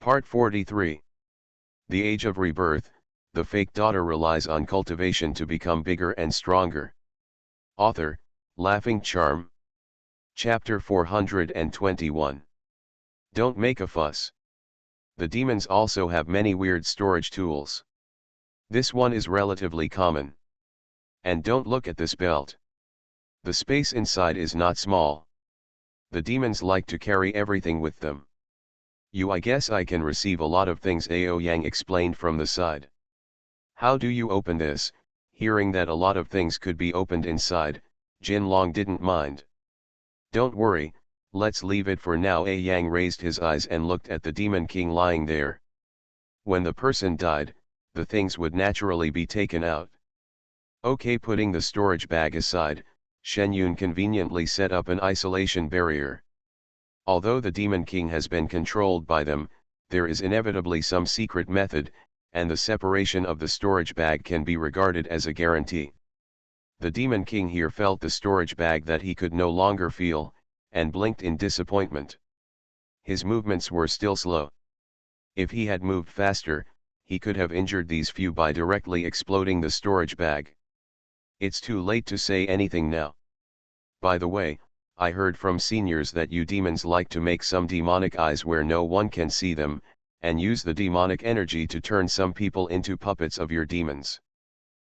Part 43. The Age of Rebirth, the fake daughter relies on cultivation to become bigger and stronger. Author, Laughing Charm. Chapter 421. Don't make a fuss. The demons also have many weird storage tools. This one is relatively common. And don't look at this belt. The space inside is not small. The demons like to carry everything with them. I guess I can receive a lot of things, Aoyang explained from the side. How do you open this? Hearing that a lot of things could be opened inside, Jinlong didn't mind. Don't worry, let's leave it for now. Aoyang raised his eyes and looked at the Demon King lying there. When the person died, the things would naturally be taken out. Okay, putting the storage bag aside, Shenyun conveniently set up an isolation barrier. Although the Demon King has been controlled by them, there is inevitably some secret method, and the separation of the storage bag can be regarded as a guarantee. The Demon King here felt the storage bag that he could no longer feel, and blinked in disappointment. His movements were still slow. If he had moved faster, he could have injured these few by directly exploding the storage bag. It's too late to say anything now. By the way, I heard from seniors that you demons like to make some demonic eyes where no one can see them, and use the demonic energy to turn some people into puppets of your demons.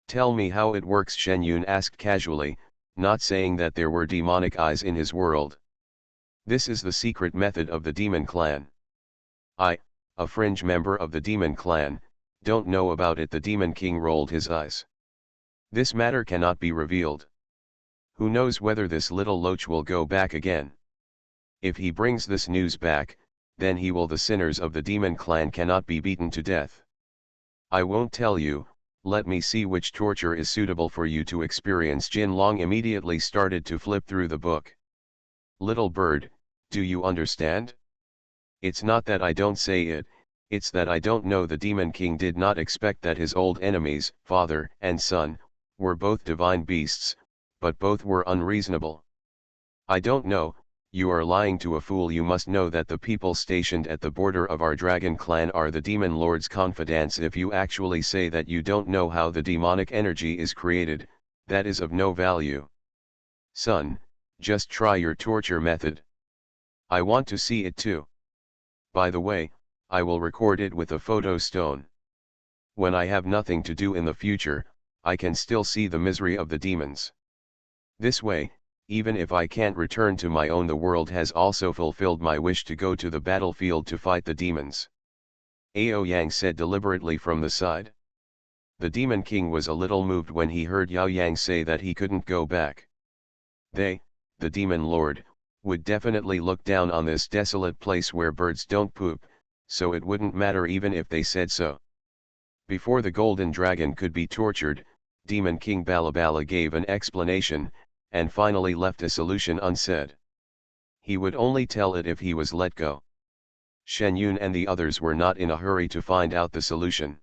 Tell me how it works, Shenyun asked casually, not saying that there were demonic eyes in his world. This is the secret method of the demon clan. I, a fringe member of the demon clan, don't know about it. The Demon King rolled his eyes. This matter cannot be revealed. Who knows whether this little loach will go back again? If he brings this news back, then the sinners of the demon clan cannot be beaten to death. I won't tell you, let me see which torture is suitable for you to experience. Jinlong immediately started to flip through the book. Little bird, do you understand? It's not that I don't say it, it's that I don't know. The Demon King did not expect that his old enemies, father and son, were both divine beasts, but both were unreasonable. I don't know, you are lying to a fool. You must know that the people stationed at the border of our dragon clan are the demon lord's confidants. If you actually say that you don't know how the demonic energy is created, that is of no value. Son, just try your torture method. I want to see it too. By the way, I will record it with a photo stone. When I have nothing to do in the future, I can still see the misery of the demons. This way, even if I can't return to my own, the world has also fulfilled my wish to go to the battlefield to fight the demons. Aoyang said deliberately from the side. The Demon King was a little moved when he heard Yaoyang say that he couldn't go back. They, the Demon Lord, would definitely look down on this desolate place where birds don't poop, so it wouldn't matter even if they said so. Before the Golden Dragon could be tortured, Demon King Balabala gave an explanation, and finally left a solution unsaid. He would only tell it if he was let go. Shenyun and the others were not in a hurry to find out the solution.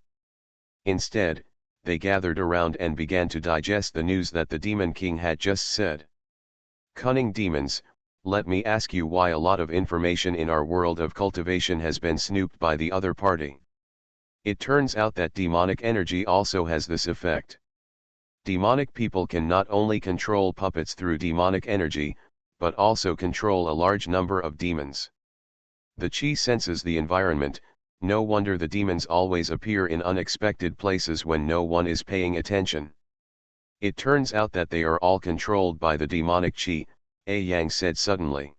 Instead, they gathered around and began to digest the news that the Demon King had just said. Cunning demons, let me ask you why a lot of information in our world of cultivation has been snooped by the other party. It turns out that demonic energy also has this effect. Demonic people can not only control puppets through demonic energy, but also control a large number of demons. The chi senses the environment, no wonder the demons always appear in unexpected places when no one is paying attention. It turns out that they are all controlled by the demonic chi, Aoyang said suddenly.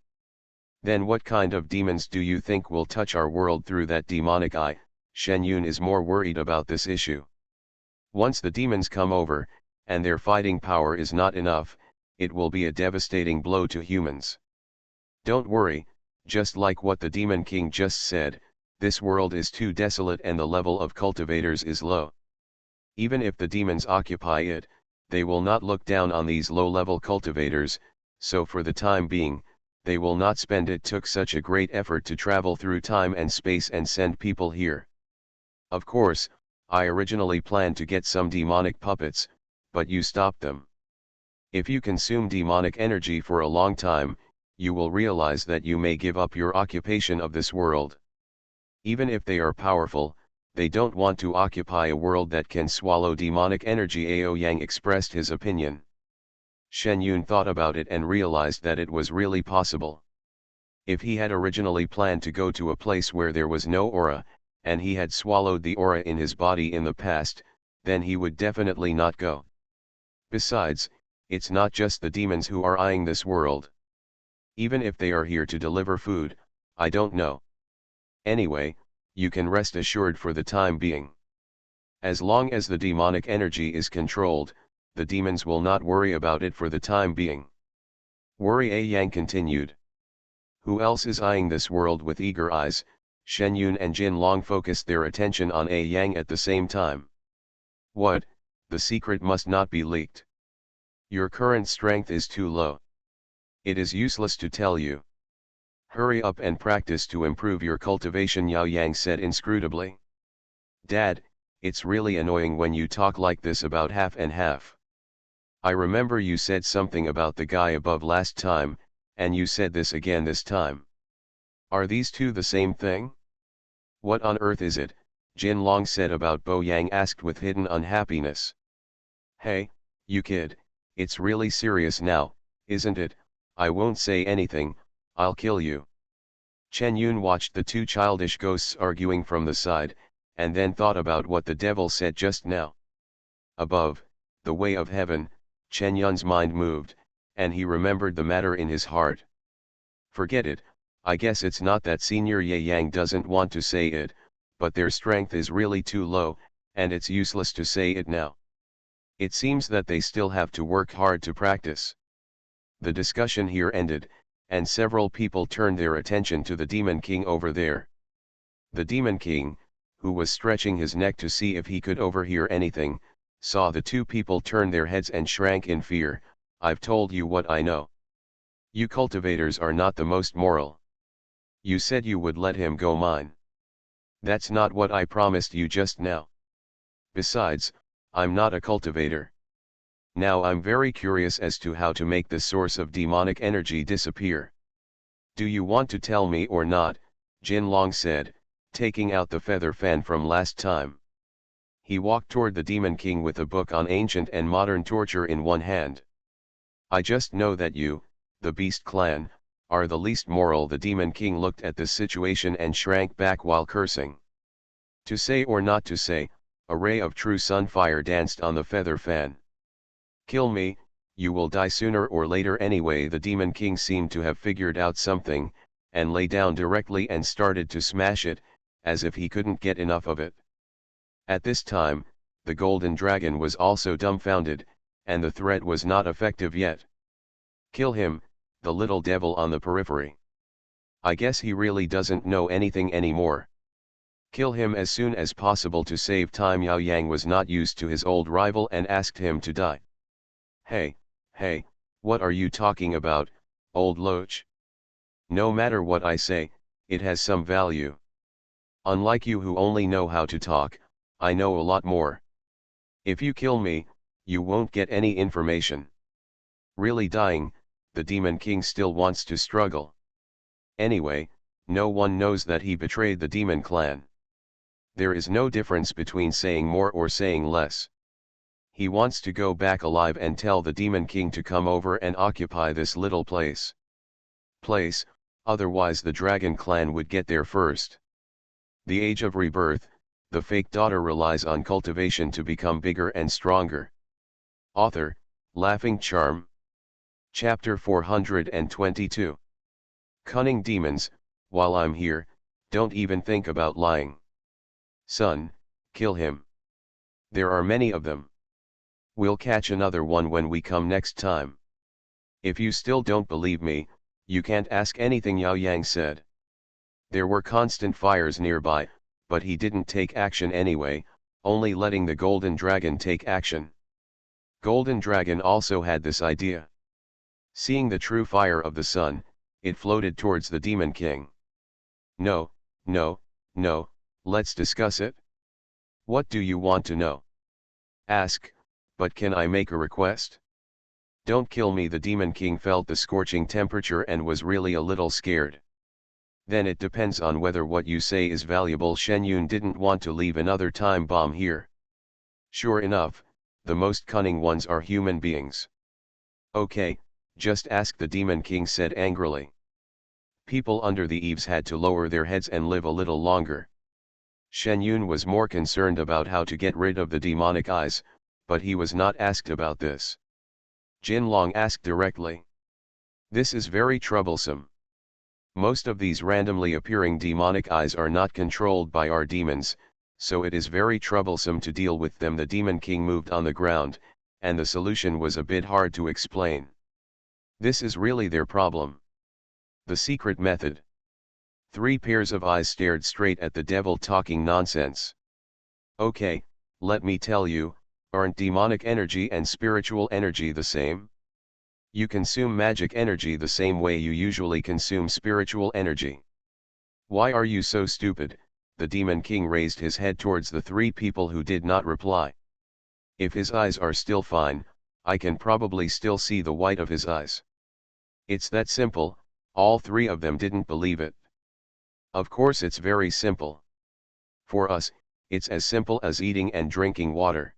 Then what kind of demons do you think will touch our world through that demonic eye? Shenyun is more worried about this issue. Once the demons come over, and their fighting power is not enough, it will be a devastating blow to humans. Don't worry, just like what the Demon King just said, this world is too desolate and the level of cultivators is low. Even if the demons occupy it, they will not look down on these low-level cultivators, so for the time being, they will not spend. It took such a great effort to travel through time and space and send people here. Of course, I originally planned to get some demonic puppets, but you stopped them. If you consume demonic energy for a long time, you will realize that you may give up your occupation of this world. Even if they are powerful, they don't want to occupy a world that can swallow demonic energy. Ao Yang expressed his opinion. Shen Yun thought about it and realized that it was really possible. If he had originally planned to go to a place where there was no aura, and he had swallowed the aura in his body in the past, then he would definitely not go. Besides, it's not just the demons who are eyeing this world. Even if they are here to deliver food, I don't know. Anyway, you can rest assured for the time being. As long as the demonic energy is controlled, the demons will not worry about it for the time being. Worry A Yang continued. Who else is eyeing this world with eager eyes? Shen Yun and Jin Long focused their attention on A Yang at the same time. What? The secret must not be leaked. Your current strength is too low. It is useless to tell you. Hurry up and practice to improve your cultivation, Yao Yang said inscrutably. Dad, it's really annoying when you talk like this about half and half. I remember you said something about the guy above last time, and you said this again this time. Are these two the same thing? What on earth is it? Jin Long said about Bo Yang asked with hidden unhappiness. Hey, you kid, it's really serious now, isn't it? I won't say anything, I'll kill you. Chen Yun watched the two childish ghosts arguing from the side, and then thought about what the devil said just now. Above, the way of heaven, Chen Yun's mind moved, and he remembered the matter in his heart. Forget it, I guess it's not that Senior Ye Yang doesn't want to say it, but their strength is really too low, and it's useless to say it now. It seems that they still have to work hard to practice. The discussion here ended, and several people turned their attention to the Demon King over there. The Demon King, who was stretching his neck to see if he could overhear anything, saw the two people turn their heads and shrank in fear. I've told you what I know. You cultivators are not the most moral. You said you would let him go mine. That's not what I promised you just now. Besides, I'm not a cultivator. Now I'm very curious as to how to make the source of demonic energy disappear. Do you want to tell me or not? Jin Long said, taking out the feather fan from last time. He walked toward the Demon King with a book on ancient and modern torture in one hand. I just know that you, the Beast Clan, are the least moral. The Demon King looked at the situation and shrank back while cursing. To say or not to say, a ray of true sunfire danced on the feather fan. Kill me, you will die sooner or later anyway. The Demon King seemed to have figured out something, and lay down directly and started to smash it, as if he couldn't get enough of it. At this time, the golden dragon was also dumbfounded, and the threat was not effective yet. Kill him, the little devil on the periphery. I guess he really doesn't know anything anymore. Kill him as soon as possible to save time. Yao Yang was not used to his old rival and asked him to die. Hey, what are you talking about, old loach? No matter what I say, it has some value. Unlike you who only know how to talk, I know a lot more. If you kill me, you won't get any information. Really dying, the Demon King still wants to struggle. Anyway, no one knows that he betrayed the Demon Clan. There is no difference between saying more or saying less. He wants to go back alive and tell the Demon King to come over and occupy this little place. Otherwise the Dragon Clan would get there first. The Age of Rebirth, the fake daughter relies on cultivation to become bigger and stronger. Author, Laughing Charm. Chapter 422. Cunning demons, while I'm here, don't even think about lying. Son, kill him. There are many of them. We'll catch another one when we come next time. If you still don't believe me, you can't ask anything, Yao Yang said. There were constant fires nearby, but he didn't take action anyway, only letting the golden dragon take action. Golden dragon also had this idea. Seeing the true fire of the sun, it floated towards the Demon King. No, let's discuss it. What do you want to know? Ask, but can I make a request? Don't kill me. The Demon King felt the scorching temperature and was really a little scared. Then it depends on whether what you say is valuable. Shen Yun didn't want to leave another time bomb here. Sure enough, the most cunning ones are human beings. Okay, just ask, the Demon King said angrily. People under the eaves had to lower their heads and live a little longer. Shen Yun was more concerned about how to get rid of the demonic eyes, but he was not asked about this. Jin Long asked directly. This is very troublesome. Most of these randomly appearing demonic eyes are not controlled by our demons, so it is very troublesome to deal with them. The Demon King moved on the ground, and the solution was a bit hard to explain. This is really their problem. The secret method. 3 pairs of eyes stared straight at the devil, talking nonsense. Okay, let me tell you, aren't demonic energy and spiritual energy the same? You consume magic energy the same way you usually consume spiritual energy. Why are you so stupid? The Demon King raised his head towards the 3 people who did not reply. If his eyes are still fine, I can probably still see the white of his eyes. It's that simple. All 3 of them didn't believe it. Of course it's very simple. For us, it's as simple as eating and drinking water.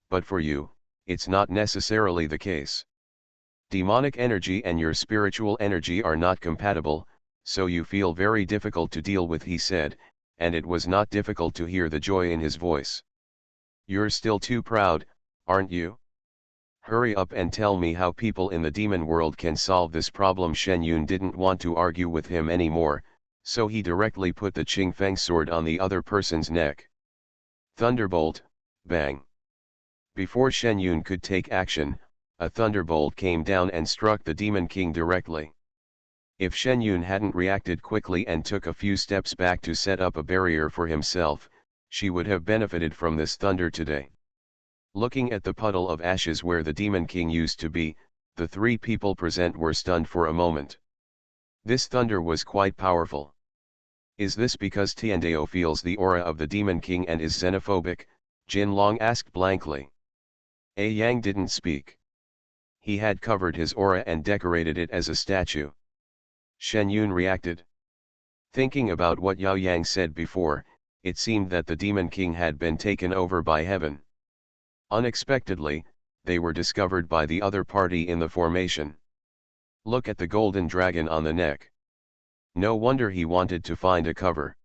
But for you, it's not necessarily the case. Demonic energy and your spiritual energy are not compatible, so you feel very difficult to deal with, he said, and it was not difficult to hear the joy in his voice. You're still too proud, aren't you? Hurry up and tell me how people in the demon world can solve this problem. Shen Yun didn't want to argue with him anymore, so he directly put the Qing Feng sword on the other person's neck. Thunderbolt, bang. Before Shen Yun could take action, a thunderbolt came down and struck the Demon King directly. If Shen Yun hadn't reacted quickly and took a few steps back to set up a barrier for himself, she would have benefited from this thunder today. Looking at the puddle of ashes where the Demon King used to be, the 3 people present were stunned for a moment. This thunder was quite powerful. Is this because Tiandao feels the aura of the Demon King and is xenophobic? Jin Long asked blankly. A Yang didn't speak. He had covered his aura and decorated it as a statue. Shen Yun reacted. Thinking about what Yao Yang said before, it seemed that the Demon King had been taken over by heaven. Unexpectedly, they were discovered by the other party in the formation. Look at the golden dragon on the neck. No wonder he wanted to find a cover.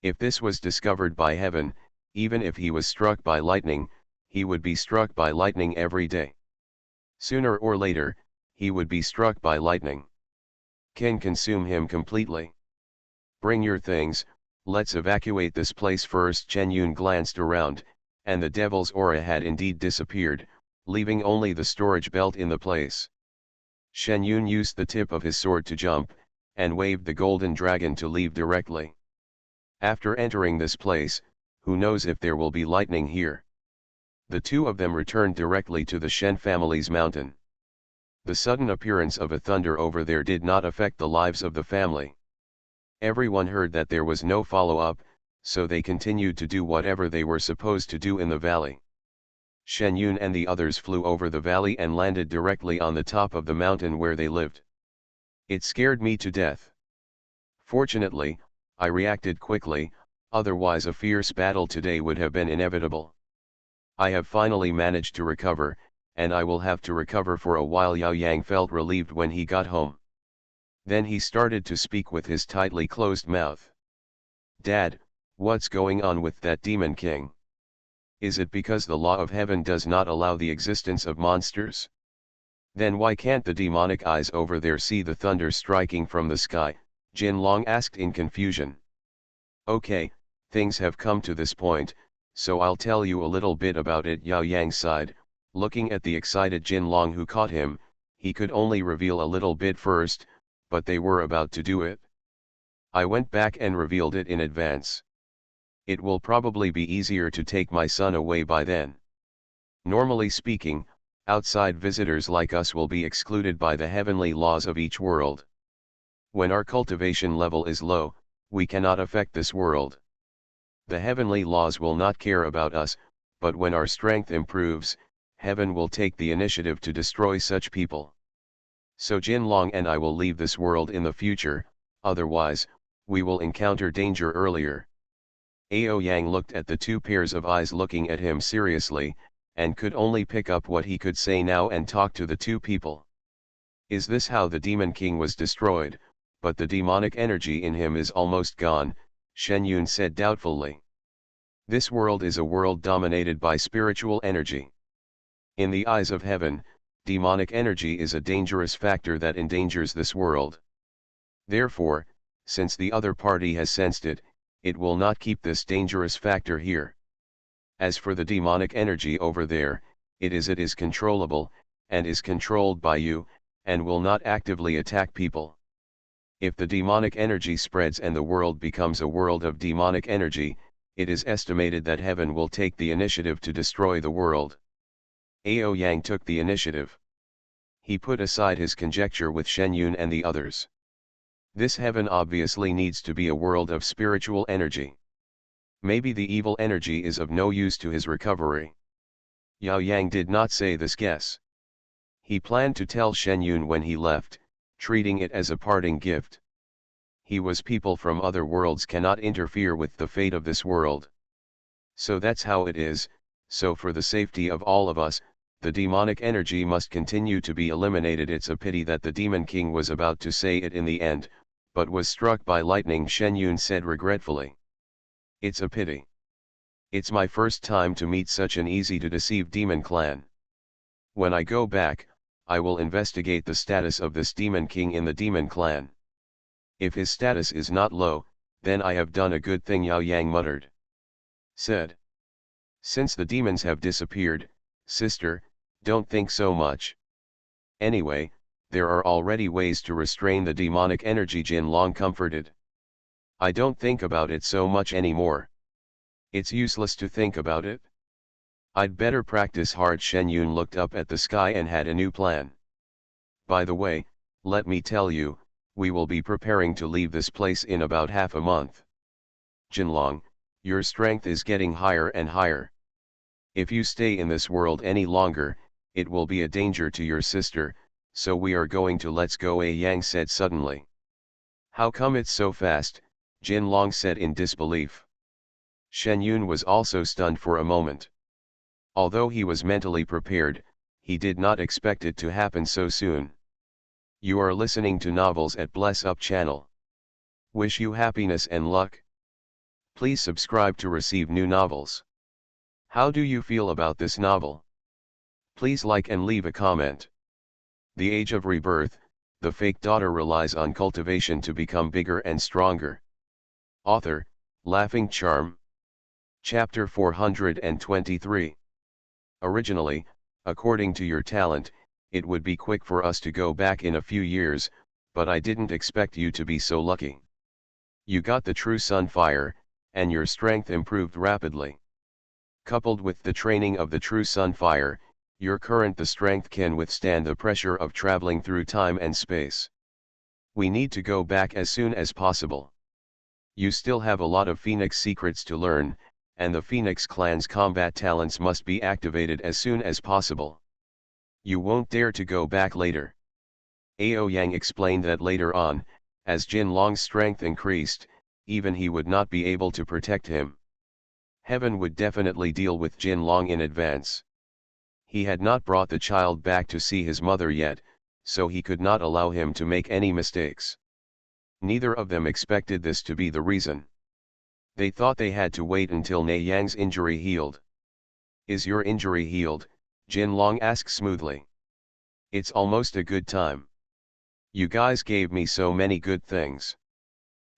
If this was discovered by heaven, even if he was struck by lightning, he would be struck by lightning every day. Sooner or later, he would be struck by lightning. Can consume him completely. Bring your things, let's evacuate this place first. Chen Yun glanced around, and the devil's aura had indeed disappeared, leaving only the storage belt in the place. Shen Yun used the tip of his sword to jump, and waved the golden dragon to leave directly. After entering this place, who knows if there will be lightning here? The 2 of them returned directly to the Shen family's mountain. The sudden appearance of a thunder over there did not affect the lives of the family. Everyone heard that there was no follow-up, so they continued to do whatever they were supposed to do in the valley. Shen Yun and the others flew over the valley and landed directly on the top of the mountain where they lived. It scared me to death. Fortunately, I reacted quickly, otherwise a fierce battle today would have been inevitable. I have finally managed to recover, and I will have to recover for a while. Yao Yang felt relieved when he got home. Then he started to speak with his tightly closed mouth. Dad, what's going on with that Demon King? Is it because the law of heaven does not allow the existence of monsters? Then why can't the demonic eyes over there see the thunder striking from the sky? Jin Long asked in confusion. Okay, things have come to this point, so I'll tell you a little bit about it. Yao Yang sighed, looking at the excited Jin Long who caught him. He could only reveal a little bit first, but they were about to do it. I went back and revealed it in advance. It will probably be easier to take my son away by then. Normally speaking, outside visitors like us will be excluded by the heavenly laws of each world. When our cultivation level is low, we cannot affect this world. The heavenly laws will not care about us, but when our strength improves, heaven will take the initiative to destroy such people. So Jin Long and I will leave this world in the future, otherwise, we will encounter danger earlier. Ao Yang looked at the two pairs of eyes looking at him seriously, and could only pick up what he could say now and talk to the two people. Is this how the Demon King was destroyed? But the demonic energy in him is almost gone, Shen Yun said doubtfully. This world is a world dominated by spiritual energy. In the eyes of heaven, demonic energy is a dangerous factor that endangers this world. Therefore, since the other party has sensed it, it will not keep this dangerous factor here. As for the demonic energy over there, it is controllable, and is controlled by you, and will not actively attack people. If the demonic energy spreads and the world becomes a world of demonic energy, it is estimated that heaven will take the initiative to destroy the world. Ao Yang took the initiative. He put aside his conjecture with Shen Yun and the others. This heaven obviously needs to be a world of spiritual energy. Maybe the evil energy is of no use to his recovery. Yao Yang did not say this guess. He planned to tell Shen Yun when he left, treating it as a parting gift. He was people from other worlds cannot interfere with the fate of this world. So that's how it is, so for the safety of all of us, the demonic energy must continue to be eliminated. It's a pity that the Demon King was about to say it in the end, but was struck by lightning, Shen Yun said regretfully. It's a pity. It's my first time to meet such an easy to deceive demon clan. When I go back, I will investigate the status of this Demon King in the Demon Clan. If his status is not low, then I have done a good thing, Yao Yang muttered. Said. Since the demons have disappeared, sister, don't think so much. Anyway, there are already ways to restrain the demonic energy, Jin Long comforted. I don't think about it so much anymore. It's useless to think about it. I'd better practice hard. Shen Yun looked up at the sky and had a new plan. By the way, let me tell you, we will be preparing to leave this place in about half a month. Jinlong, your strength is getting higher and higher. If you stay in this world any longer, it will be a danger to your sister, so we are going to let's go, A Yang said suddenly. How come it's so fast? Jinlong said in disbelief. Shen Yun was also stunned for a moment. Although he was mentally prepared, he did not expect it to happen so soon. You are listening to Novels at Bless Up channel. Wish you happiness and luck. Please subscribe to receive new novels. How do you feel about this novel? Please like and leave a comment. The Age of Rebirth, the fake daughter relies on cultivation to become bigger and stronger. Author, Laughing Charm. Chapter 423. Originally, according to your talent, it would be quick for us to go back in a few years, but I didn't expect you to be so lucky. You got the true sun fire, and your strength improved rapidly. Coupled with the training of the true sun fire, your current the strength can withstand the pressure of traveling through time and space. We need to go back as soon as possible. You still have a lot of Phoenix secrets to learn, and the Phoenix clan's combat talents must be activated as soon as possible. You won't dare to go back later. Ao Yang explained that later on, as Jin Long's strength increased, even he would not be able to protect him. Heaven would definitely deal with Jin Long in advance. He had not brought the child back to see his mother yet, so he could not allow him to make any mistakes. Neither of them expected this to be the reason. They thought they had to wait until Nei Yang's injury healed. Is your injury healed? Jin Long asked smoothly. It's almost a good time. You guys gave me so many good things.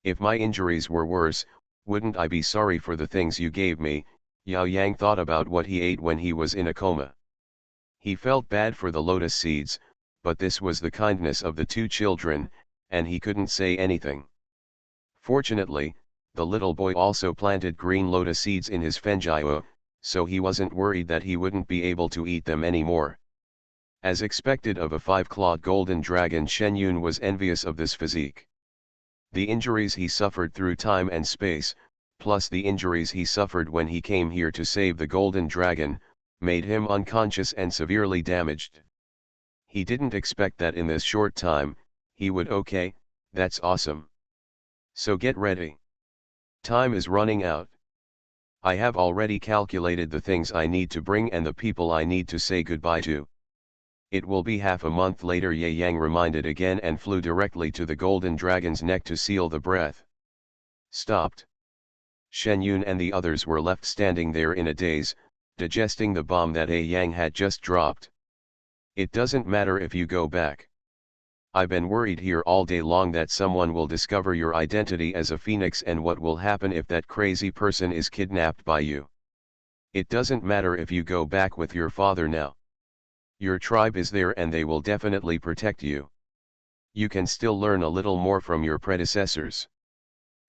If my injuries were worse, wouldn't I be sorry for the things you gave me? Yao Yang thought about what he ate when he was in a coma. He felt bad for the lotus seeds, but this was the kindness of the two children, and he couldn't say anything. Fortunately, the little boy also planted green lotus seeds in his fenjiao, so he wasn't worried that he wouldn't be able to eat them anymore. As expected of a five-clawed golden dragon, Shen Yun was envious of this physique. The injuries he suffered through time and space, plus the injuries he suffered when he came here to save the golden dragon, made him unconscious and severely damaged. He didn't expect that in this short time, he would. Okay, that's awesome. So get ready. Time is running out. I have already calculated the things I need to bring and the people I need to say goodbye to. It will be half a month later, Ye Yang reminded again and flew directly to the golden dragon's neck to seal the breath. Stopped. Shen Yun and the others were left standing there in a daze, digesting the bomb that Ye Yang had just dropped. It doesn't matter if you go back. I've been worried here all day long that someone will discover your identity as a phoenix, and what will happen if that crazy person is kidnapped by you. It doesn't matter if you go back with your father now. Your tribe is there and they will definitely protect you. You can still learn a little more from your predecessors.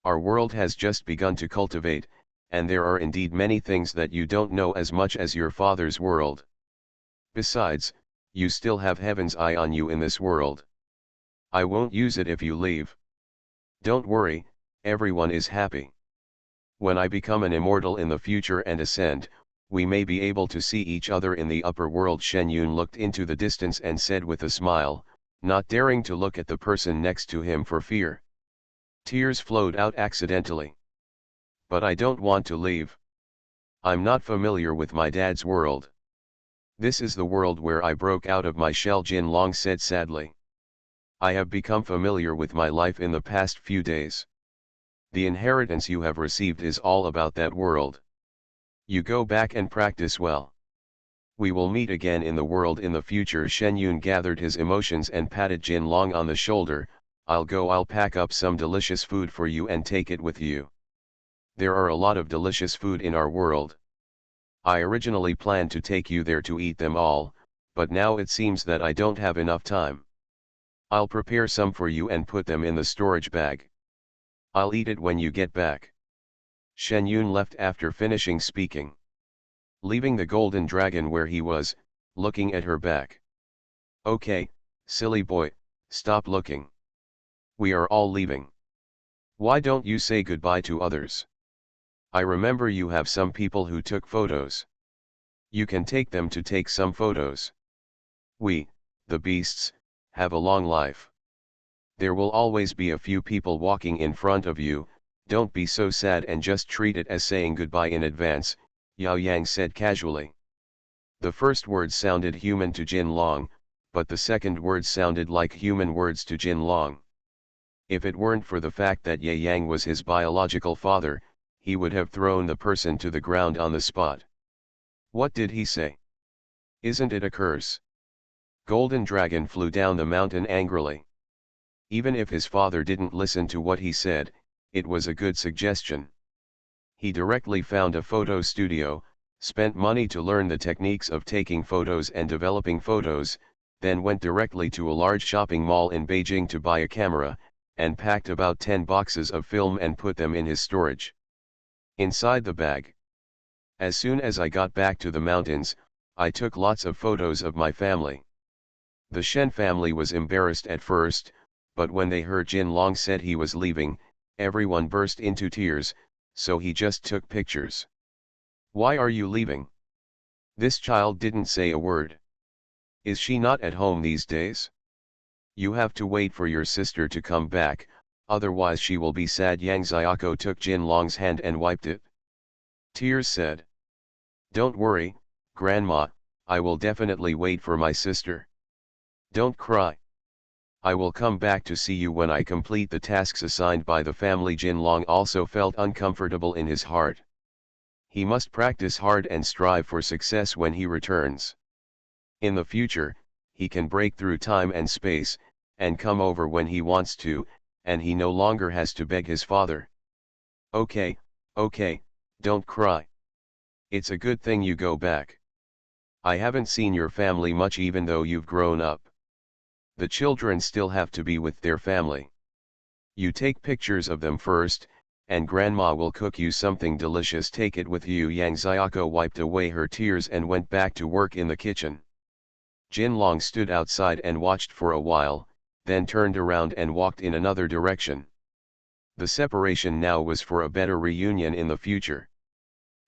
Our world has just begun to cultivate, and there are indeed many things that you don't know as much as your father's world. Besides, you still have heaven's eye on you in this world. I won't use it if you leave. Don't worry, everyone is happy. When I become an immortal in the future and ascend, we may be able to see each other in the upper world. Shen Yun looked into the distance and said with a smile, not daring to look at the person next to him for fear. Tears flowed out accidentally. But I don't want to leave. I'm not familiar with my dad's world. This is the world where I broke out of my shell, Jin Long said sadly. I have become familiar with my life in the past few days. The inheritance you have received is all about that world. You go back and practice well. We will meet again in the world in the future. Shen Yun gathered his emotions and patted Jin Long on the shoulder. I'll pack up some delicious food for you and take it with you. There are a lot of delicious food in our world. I originally planned to take you there to eat them all, but now it seems that I don't have enough time. I'll prepare some for you and put them in the storage bag. I'll eat it when you get back. Shen Yun left after finishing speaking, leaving the golden dragon where he was, looking at her back. Okay, silly boy, stop looking. We are all leaving. Why don't you say goodbye to others? I remember you have some people who took photos. You can take them to take some photos. We, the beasts, have a long life. There will always be a few people walking in front of you. Don't be so sad and just treat it as saying goodbye in advance, Yao Yang said casually. The first words sounded human to Jin Long, but the second words sounded like human words to Jin Long. If it weren't for the fact that Ye Yang was his biological father, he would have thrown the person to the ground on the spot. What did he say? Isn't it a curse? Golden Dragon flew down the mountain angrily. Even if his father didn't listen to what he said, it was a good suggestion. He directly found a photo studio, spent money to learn the techniques of taking photos and developing photos, then went directly to a large shopping mall in Beijing to buy a camera, and packed about 10 boxes of film and put them in his storage. Inside the bag. As soon as I got back to the mountains, I took lots of photos of my family. The Shen family was embarrassed at first, but when they heard Jin Long said he was leaving, everyone burst into tears, so he just took pictures. Why are you leaving? This child didn't say a word. Is she not at home these days? You have to wait for your sister to come back, otherwise she will be sad. Yang Xiaoko took Jin Long's hand and wiped it. Tears said. Don't worry, Grandma, I will definitely wait for my sister. Don't cry. I will come back to see you when I complete the tasks assigned by the family. Jin Long also felt uncomfortable in his heart. He must practice hard and strive for success when he returns. In the future, he can break through time and space, and come over when he wants to, and he no longer has to beg his father. Okay, don't cry. It's a good thing you go back. I haven't seen your family much even though you've grown up. The children still have to be with their family. You take pictures of them first, and Grandma will cook you something delicious. Take it with you. Yang Xiaoko wiped away her tears and went back to work in the kitchen. Jin Long stood outside and watched for a while, then turned around and walked in another direction. The separation now was for a better reunion in the future.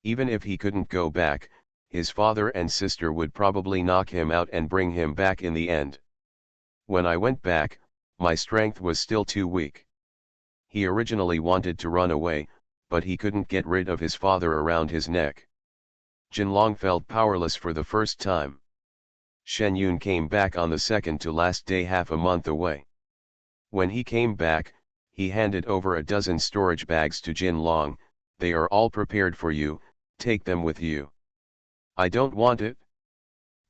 Even if he couldn't go back, his father and sister would probably knock him out and bring him back in the end. When I went back, my strength was still too weak. He originally wanted to run away, but he couldn't get rid of his father around his neck. Jinlong felt powerless for the first time. Shen Yun came back on the second to last day, half a month away. When he came back, he handed over a dozen storage bags to Jinlong. They are all prepared for you, take them with you. I don't want it.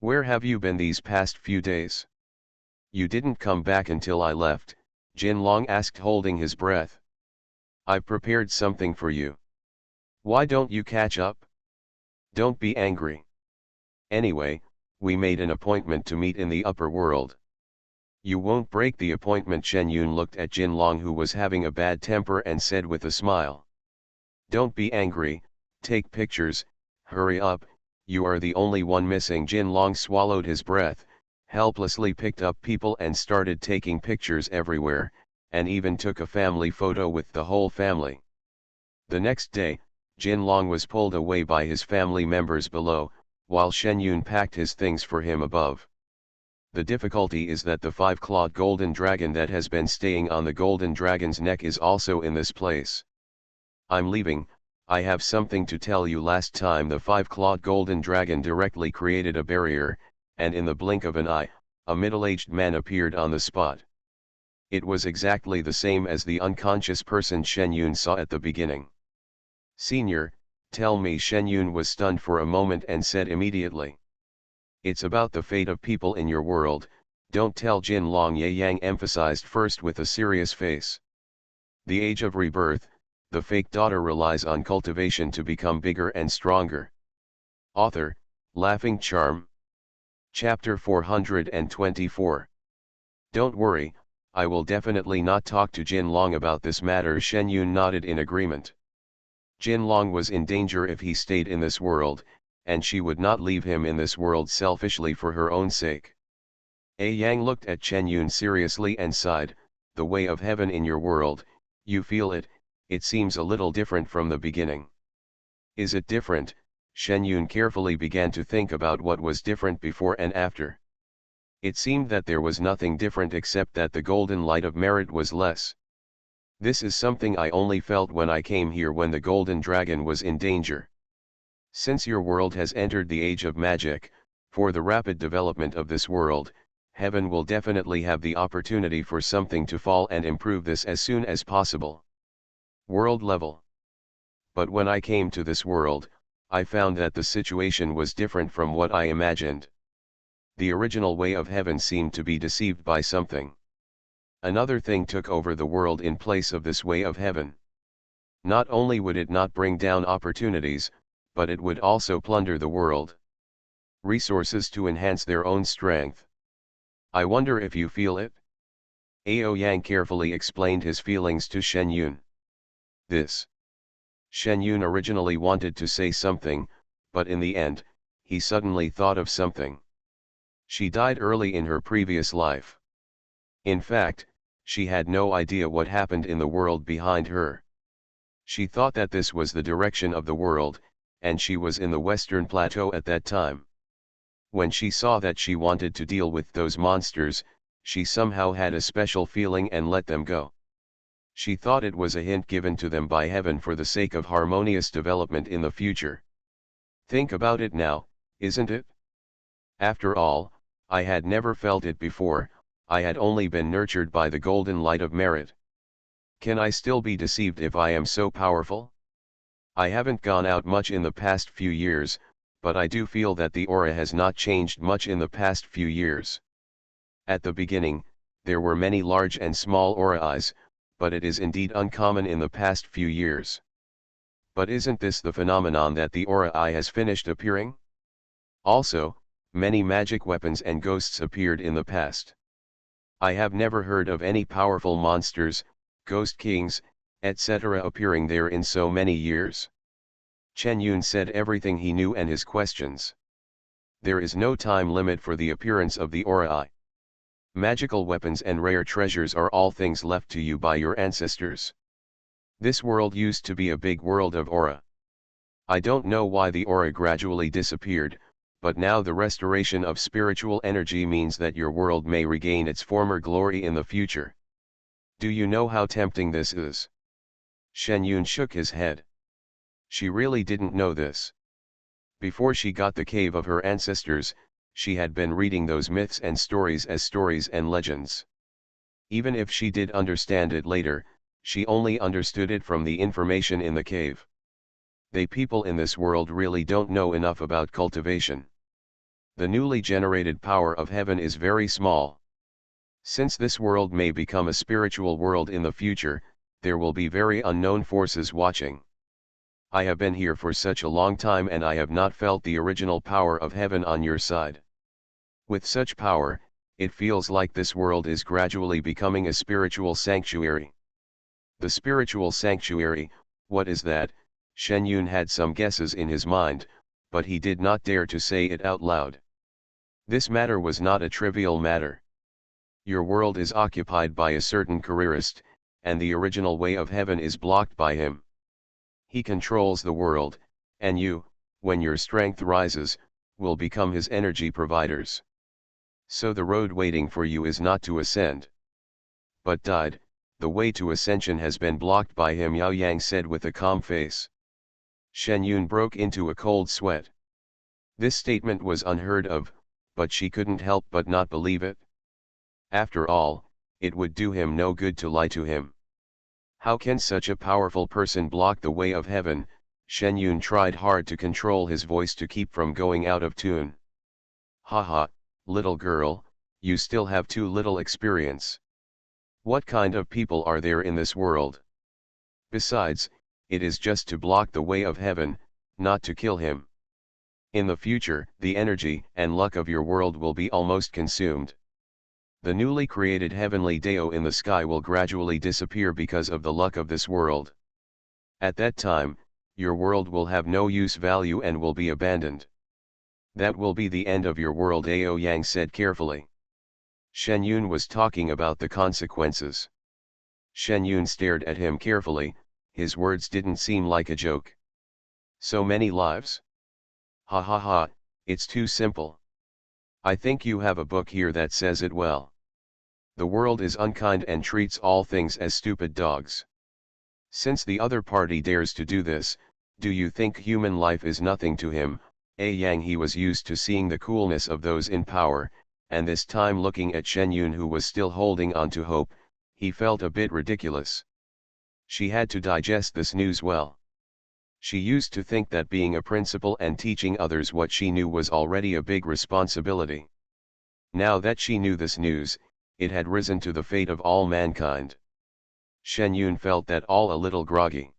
Where have you been these past few days? You didn't come back until I left, Jinlong asked, holding his breath. I've prepared something for you. Why don't you catch up? Don't be angry. Anyway, we made an appointment to meet in the upper world. You won't break the appointment. Shen Yun looked at Jinlong, who was having a bad temper, and said with a smile. Don't be angry, take pictures, hurry up, you are the only one missing. Jinlong swallowed his breath, helplessly picked up people and started taking pictures everywhere, and even took a family photo with the whole family. The next day, Jinlong was pulled away by his family members below, while Shen Yun packed his things for him above. The difficulty is that the five-clawed golden dragon that has been staying on the golden dragon's neck is also in this place. I'm leaving, I have something to tell you. Last time the five-clawed golden dragon directly created a barrier, and in the blink of an eye, a middle-aged man appeared on the spot. It was exactly the same as the unconscious person Shen Yun saw at the beginning. Senior, tell me. Shen Yun was stunned for a moment and said immediately. It's about the fate of people in your world, don't tell. Jinlong. Ye Yang emphasized first with a serious face. The age of rebirth, the fake daughter relies on cultivation to become bigger and stronger. Author, Laughing Charm. Chapter 424. Don't worry, I will definitely not talk to Jinlong about this matter. Shen Yun nodded in agreement. Jinlong was in danger if he stayed in this world, and she would not leave him in this world selfishly for her own sake. A Yang looked at Shen Yun seriously and sighed. The way of heaven in your world, you feel it, it seems a little different from the beginning. Is it different? Shen Yun carefully began to think about what was different before and after. It seemed that there was nothing different except that the golden light of merit was less. This is something I only felt when I came here when the golden dragon was in danger. Since your world has entered the age of magic, for the rapid development of this world, heaven will definitely have the opportunity for something to fall and improve this as soon as possible. World level. But when I came to this world, I found that the situation was different from what I imagined. The original way of heaven seemed to be deceived by something. Another thing took over the world in place of this way of heaven. Not only would it not bring down opportunities, but it would also plunder the world. Resources to enhance their own strength. I wonder if you feel it? Ao Yang carefully explained his feelings to Shen Yun. This. Shen Yun originally wanted to say something, but in the end, he suddenly thought of something. She died early in her previous life. In fact, she had no idea what happened in the world behind her. She thought that this was the direction of the world, and she was in the Western Plateau at that time. When she saw that she wanted to deal with those monsters, she somehow had a special feeling and let them go. She thought it was a hint given to them by heaven for the sake of harmonious development in the future. Think about it now, isn't it? After all, I had never felt it before, I had only been nurtured by the golden light of merit. Can I still be deceived if I am so powerful? I haven't gone out much in the past few years, but I do feel that the aura has not changed much in the past few years. At the beginning, there were many large and small aura eyes, but it is indeed uncommon in the past few years. But isn't this the phenomenon that the aura eye has finished appearing? Also, many magic weapons and ghosts appeared in the past. I have never heard of any powerful monsters, ghost kings, etc. appearing there in so many years. Chen Yun said everything he knew and his questions. There is no time limit for the appearance of the aura eye. Magical weapons and rare treasures are all things left to you by your ancestors. This world used to be a big world of aura. I don't know why the aura gradually disappeared, but now the restoration of spiritual energy means that your world may regain its former glory in the future. Do you know how tempting this is? Shen Yun shook his head. She really didn't know this. Before she got the cave of her ancestors, she had been reading those myths and stories as stories and legends. Even if she did understand it later, she only understood it from the information in the cave. They people in this world really don't know enough about cultivation. The newly generated power of heaven is very small. Since this world may become a spiritual world in the future, there will be very unknown forces watching. I have been here for such a long time and I have not felt the original power of heaven on your side. With such power, it feels like this world is gradually becoming a spiritual sanctuary. The spiritual sanctuary, what is that? Shen Yun had some guesses in his mind, but he did not dare to say it out loud. This matter was not a trivial matter. Your world is occupied by a certain careerist, and the original way of heaven is blocked by him. He controls the world, and you, when your strength rises, will become his energy providers. So the road waiting for you is not to ascend, but died. The way to ascension has been blocked by him, Yao Yang said with a calm face. Shen Yun broke into a cold sweat. This statement was unheard of, but she couldn't help but not believe it. After all, it would do him no good to lie to him. How can such a powerful person block the way of heaven? Shen Yun tried hard to control his voice to keep from going out of tune. Haha, little girl, you still have too little experience. What kind of people are there in this world? Besides, it is just to block the way of heaven, not to kill him. In the future, the energy and luck of your world will be almost consumed. The newly created heavenly Dao in the sky will gradually disappear because of the luck of this world. At that time, your world will have no use value and will be abandoned. That will be the end of your world, Ao Yang said carefully. Shen Yun was talking about the consequences. Shen Yun stared at him carefully, his words didn't seem like a joke. So many lives? Ha ha ha, it's too simple. I think you have a book here that says it well. The world is unkind and treats all things as stupid dogs. Since the other party dares to do this, do you think human life is nothing to him? A Yang, he was used to seeing the coolness of those in power, and this time looking at Shen Yun, who was still holding on to hope, he felt a bit ridiculous. She had to digest this news well. She used to think that being a principal and teaching others what she knew was already a big responsibility. Now that she knew this news, it had risen to the fate of all mankind. Shen Yun felt that all a little groggy.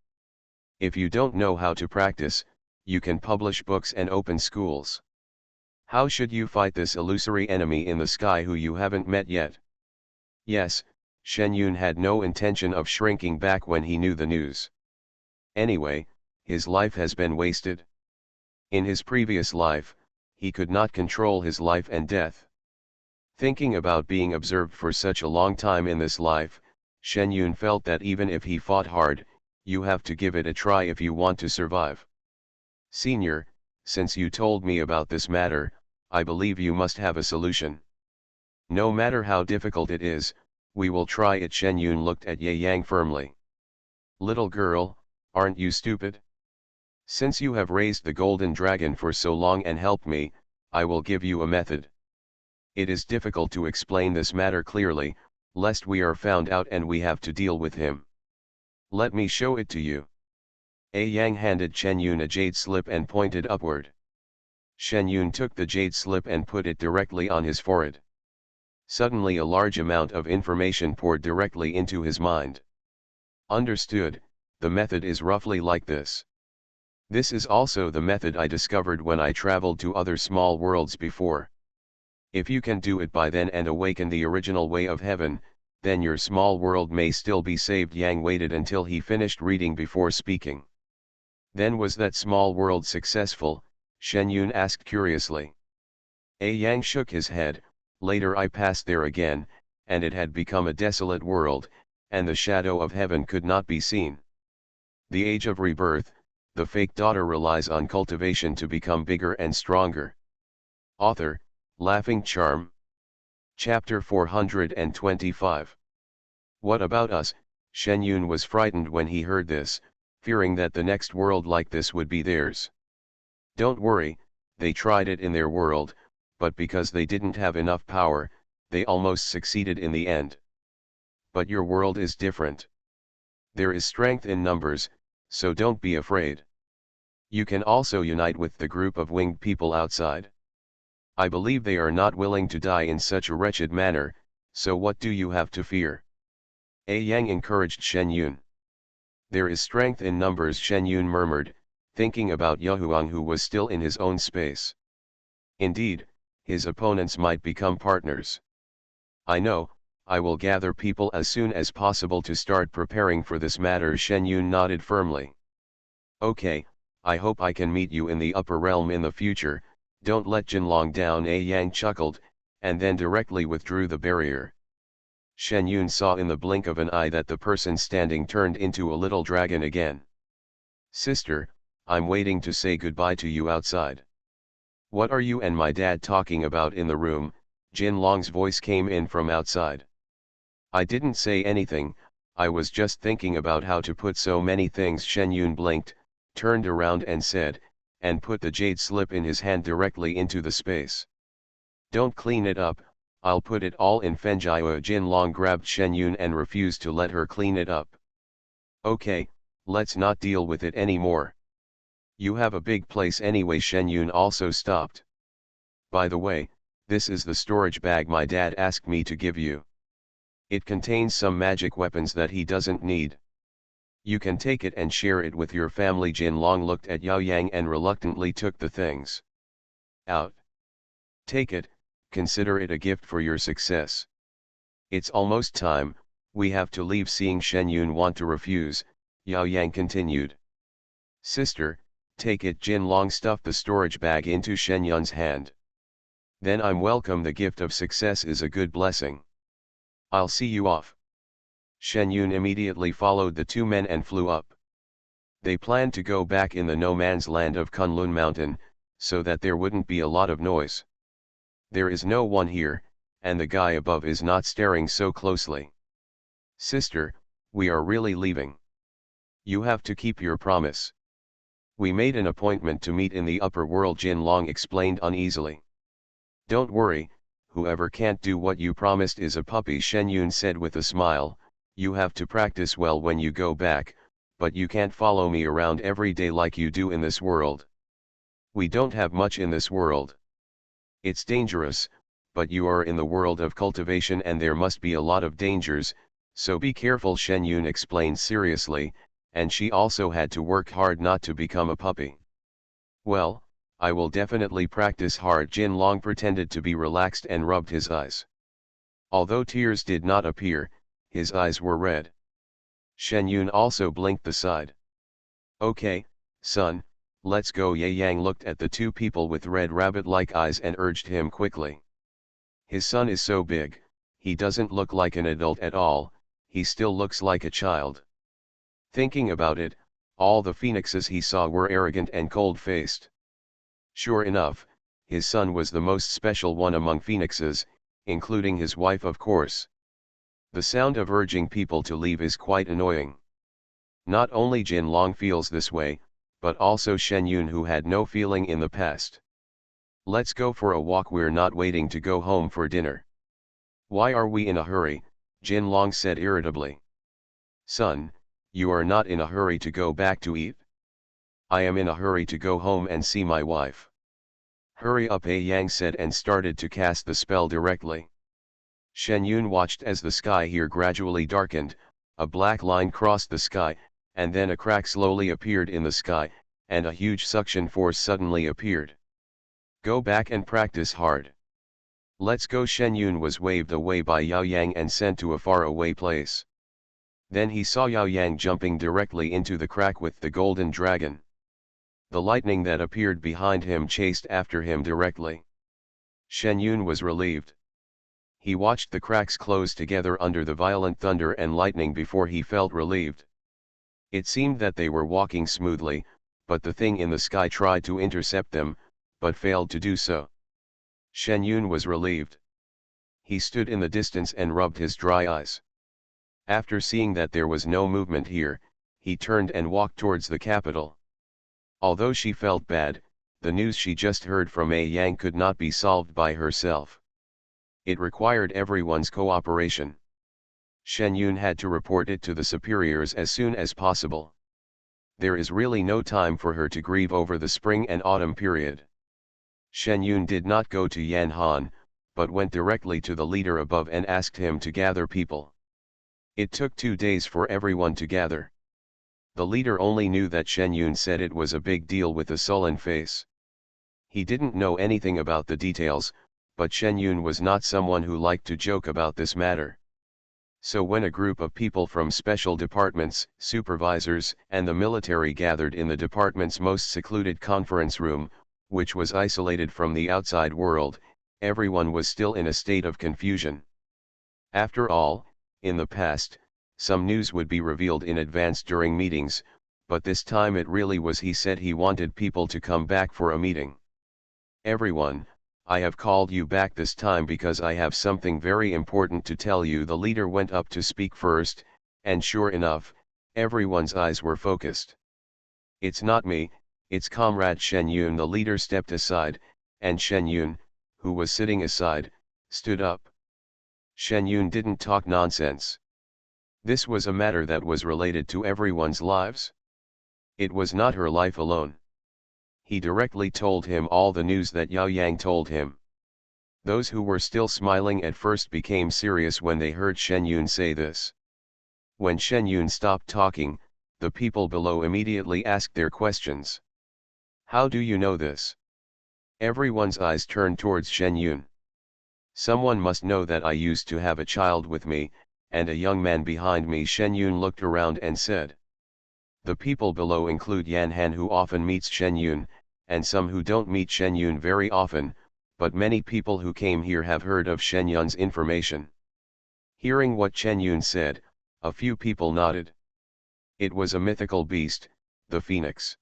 If you don't know how to practice, you can publish books and open schools. How should you fight this illusory enemy in the sky who you haven't met yet? Yes, Shen Yun had no intention of shrinking back when he knew the news. Anyway, his life has been wasted. In his previous life, he could not control his life and death. Thinking about being observed for such a long time in this life, Shen Yun felt that even if he fought hard, you have to give it a try if you want to survive. Senior, since you told me about this matter, I believe you must have a solution. No matter how difficult it is, we will try it. Shen Yun looked at Ye Yang firmly. Little girl, aren't you stupid? Since you have raised the golden dragon for so long and helped me, I will give you a method. It is difficult to explain this matter clearly, lest we are found out and we have to deal with him. Let me show it to you. A Yang handed Shen Yun a jade slip and pointed upward. Shen Yun took the jade slip and put it directly on his forehead. Suddenly a large amount of information poured directly into his mind. Understood, the method is roughly like this. This is also the method I discovered when I traveled to other small worlds before. If you can do it by then and awaken the original way of heaven, then your small world may still be saved. Yang waited until he finished reading before speaking. Then was that small world successful? Shen Yun asked curiously. A Yang shook his head. Later I passed there again, and it had become a desolate world, and the shadow of heaven could not be seen. The age of rebirth, the fake daughter relies on cultivation to become bigger and stronger. Author, Laughing Charm. Chapter 425. What about us? Shen Yun was frightened when he heard this, fearing that the next world like this would be theirs. Don't worry, they tried it in their world, but because they didn't have enough power, they almost succeeded in the end. But your world is different. There is strength in numbers, so don't be afraid. You can also unite with the group of winged people outside. I believe they are not willing to die in such a wretched manner, so what do you have to fear? A Yang encouraged Shen Yun. There is strength in numbers, Shen Yun murmured, thinking about Yahuang, who was still in his own space. Indeed, his opponents might become partners. I know, I will gather people as soon as possible to start preparing for this matter. Shen Yun nodded firmly. Okay, I hope I can meet you in the upper realm in the future, don't let Jinlong down. A Yang chuckled, and then directly withdrew the barrier. Shen Yun saw in the blink of an eye that the person standing turned into a little dragon again. Sister, I'm waiting to say goodbye to you outside. What are you and my dad talking about in the room? Jin Long's voice came in from outside. I didn't say anything, I was just thinking about how to put so many things. Shen Yun blinked, turned around and said, and put the jade slip in his hand directly into the space. Don't clean it up, I'll put it all in Fenjiao. Jin Long grabbed Shen Yun and refused to let her clean it up. Okay, let's not deal with it anymore. You have a big place anyway. Shen Yun also stopped. By the way, this is the storage bag my dad asked me to give you. It contains some magic weapons that he doesn't need. You can take it and share it with your family. Jin Long looked at Yao Yang and reluctantly took the things. Out. Take it, consider it a gift for your success. It's almost time, we have to leave. Seeing Shen Yun want to refuse, Yao Yang continued. Sister, take it. Jin Long stuffed the storage bag into Shen Yun's hand. Then I'm welcome. The gift of success is a good blessing. I'll see you off. Shen Yun immediately followed the two men and flew up. They planned to go back in the no man's land of Kunlun Mountain, so that there wouldn't be a lot of noise. There is no one here, and the guy above is not staring so closely. Sister, we are really leaving. You have to keep your promise. We made an appointment to meet in the upper world. Jin Long explained uneasily. Don't worry, whoever can't do what you promised is a puppy. Shen Yun said with a smile, you have to practice well when you go back, but you can't follow me around every day like you do in this world. We don't have much in this world. It's dangerous, but you are in the world of cultivation and there must be a lot of dangers, so be careful. Shen Yun explained seriously, and she also had to work hard not to become a puppy. Well, I will definitely practice hard. Jin Long pretended to be relaxed and rubbed his eyes. Although tears did not appear, his eyes were red. Shen Yun also blinked the side. Okay, son, let's go. Ye Yang looked at the two people with red rabbit-like eyes and urged him quickly. His son is so big, he doesn't look like an adult at all, he still looks like a child. Thinking about it, all the phoenixes he saw were arrogant and cold-faced. Sure enough, his son was the most special one among phoenixes, including his wife of course. The sound of urging people to leave is quite annoying. Not only Jin Long feels this way, but also Shen Yun, who had no feeling in the past. Let's go for a walk, we're not waiting to go home for dinner. Why are we in a hurry? Jin Long said irritably. Son, you are not in a hurry to go back to eat? I am in a hurry to go home and see my wife. Hurry up, A Yang said and started to cast the spell directly. Shen Yun watched as the sky here gradually darkened, a black line crossed the sky, and then a crack slowly appeared in the sky, and a huge suction force suddenly appeared. Go back and practice hard. Let's go. Shen Yun was waved away by Yao Yang and sent to a faraway place. Then he saw Yao Yang jumping directly into the crack with the golden dragon. The lightning that appeared behind him chased after him directly. Shen Yun was relieved. He watched the cracks close together under the violent thunder and lightning before he felt relieved. It seemed that they were walking smoothly, but the thing in the sky tried to intercept them, but failed to do so. Shen Yun was relieved. He stood in the distance and rubbed his dry eyes. After seeing that there was no movement here, he turned and walked towards the capital. Although she felt bad, the news she just heard from Mei Yang could not be solved by herself. It required everyone's cooperation. Shen Yun had to report it to the superiors as soon as possible. There is really no time for her to grieve over the spring and autumn period. Shen Yun did not go to Yan Han, but went directly to the leader above and asked him to gather people. It took 2 days for everyone to gather. The leader only knew that Shen Yun said it was a big deal with a sullen face. He didn't know anything about the details, but Shen Yun was not someone who liked to joke about this matter. So when a group of people from special departments, supervisors, and the military gathered in the department's most secluded conference room, which was isolated from the outside world, everyone was still in a state of confusion. After all, in the past, some news would be revealed in advance during meetings, but this time it really was he said he wanted people to come back for a meeting. Everyone, I have called you back this time because I have something very important to tell you. The leader went up to speak first, and sure enough, everyone's eyes were focused. It's not me, it's Comrade Shen Yun. The leader stepped aside, and Shen Yun, who was sitting aside, stood up. Shen Yun didn't talk nonsense. This was a matter that was related to everyone's lives. It was not her life alone. He directly told him all the news that Yao Yang told him. Those who were still smiling at first became serious when they heard Shen Yun say this. When Shen Yun stopped talking, the people below immediately asked their questions. How do you know this? Everyone's eyes turned towards Shen Yun. Someone must know that I used to have a child with me, and a young man behind me. Shen Yun looked around and said. The people below include Yan Han, who often meets Shen Yun, and some who don't meet Shen Yun very often, but many people who came here have heard of Shen Yun's information. Hearing what Shen Yun said, a few people nodded. It was a mythical beast, the phoenix.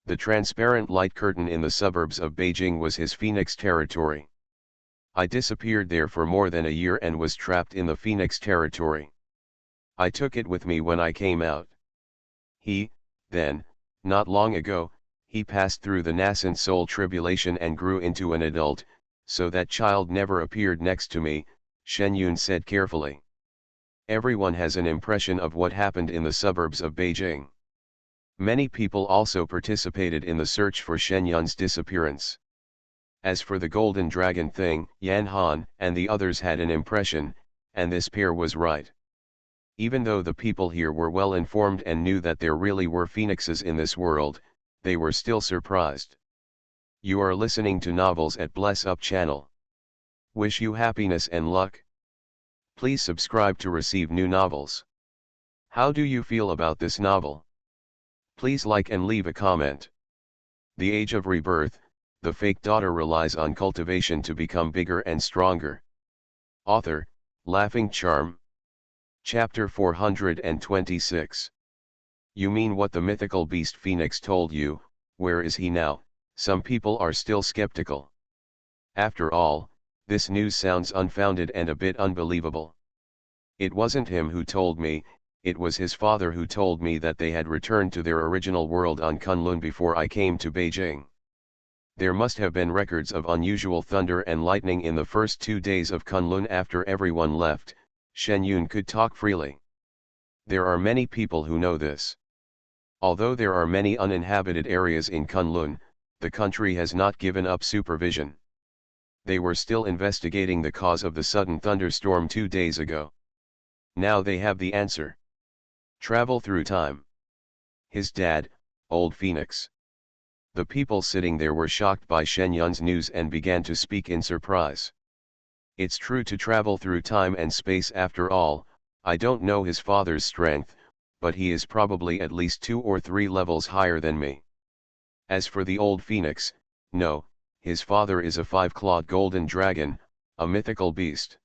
The transparent light curtain in the suburbs of Beijing was his phoenix territory. I disappeared there for more than a year and was trapped in the phoenix territory. I took it with me when I came out. Then, not long ago, he passed through the nascent soul tribulation and grew into an adult, so that child never appeared next to me, Shen Yun said carefully. Everyone has an impression of what happened in the suburbs of Beijing. Many people also participated in the search for Shen Yun's disappearance. As for the golden dragon thing, Yan Han and the others had an impression, and this pair was right. Even though the people here were well informed and knew that there really were phoenixes in this world, they were still surprised. You are listening to Novels at Bless Up channel. Wish you happiness and luck. Please subscribe to receive new novels. How do you feel about this novel? Please like and leave a comment. The Age of Rebirth, the fake daughter relies on cultivation to become bigger and stronger. Author, Laughing Charm. Chapter 426. You mean what the mythical beast Phoenix told you? Where is he now? Some people are still skeptical. After all, this news sounds unfounded and a bit unbelievable. It wasn't him who told me, it was his father who told me that they had returned to their original world on Kunlun before I came to Beijing. There must have been records of unusual thunder and lightning in the first 2 days of Kunlun after everyone left. Shen Yun could talk freely. There are many people who know this. Although there are many uninhabited areas in Kunlun, the country has not given up supervision. They were still investigating the cause of the sudden thunderstorm 2 days ago. Now they have the answer. Travel through time. His dad, Old Phoenix. The people sitting there were shocked by Shen Yun's news and began to speak in surprise. It's true to travel through time and space after all. I don't know his father's strength, but he is probably at least 2 or 3 levels higher than me. As for the Old Phoenix, no, his father is a 5-clawed golden dragon, a mythical beast.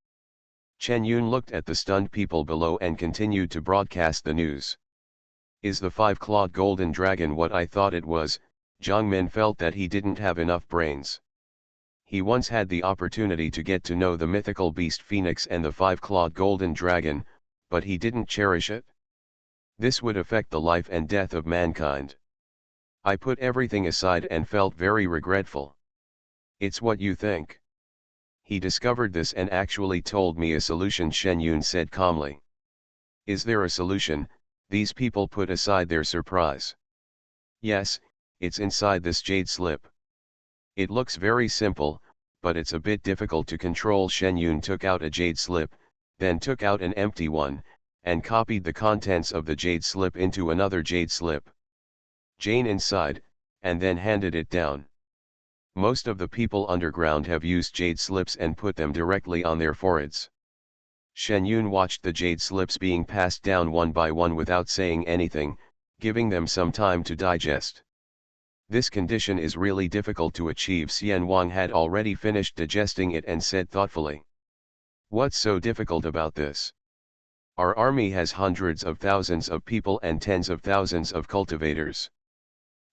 Chen Yun looked at the stunned people below and continued to broadcast the news. Is the 5-clawed golden dragon what I thought it was? Zhang Min felt that he didn't have enough brains. He once had the opportunity to get to know the mythical beast Phoenix and the 5-clawed golden dragon, but he didn't cherish it. This would affect the life and death of mankind. I put everything aside and felt very regretful. It's what you think. He discovered this and actually told me a solution, Shen Yun said calmly. Is there a solution? These people put aside their surprise. Yes, it's inside this jade slip. It looks very simple, but it's a bit difficult to control. Shen Yun took out a jade slip, then took out an empty one, and copied the contents of the jade slip into another jade slip. Jane inside, and then handed it down. Most of the people underground have used jade slips and put them directly on their foreheads. Shen Yun watched the jade slips being passed down one by one without saying anything, giving them some time to digest. This condition is really difficult to achieve. Xian Wang had already finished digesting it and said thoughtfully. What's so difficult about this? Our army has hundreds of thousands of people and tens of thousands of cultivators.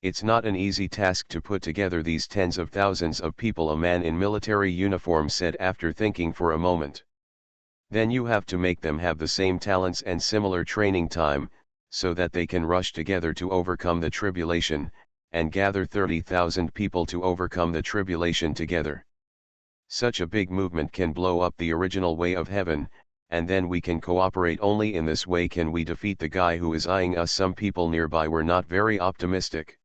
It's not an easy task to put together these tens of thousands of people, a man in military uniform said after thinking for a moment. Then you have to make them have the same talents and similar training time, so that they can rush together to overcome the tribulation, and gather 30,000 people to overcome the tribulation together. Such a big movement can blow up the original way of heaven, and then we can cooperate. Only in this way can we defeat the guy who is eyeing us. Some people nearby were not very optimistic.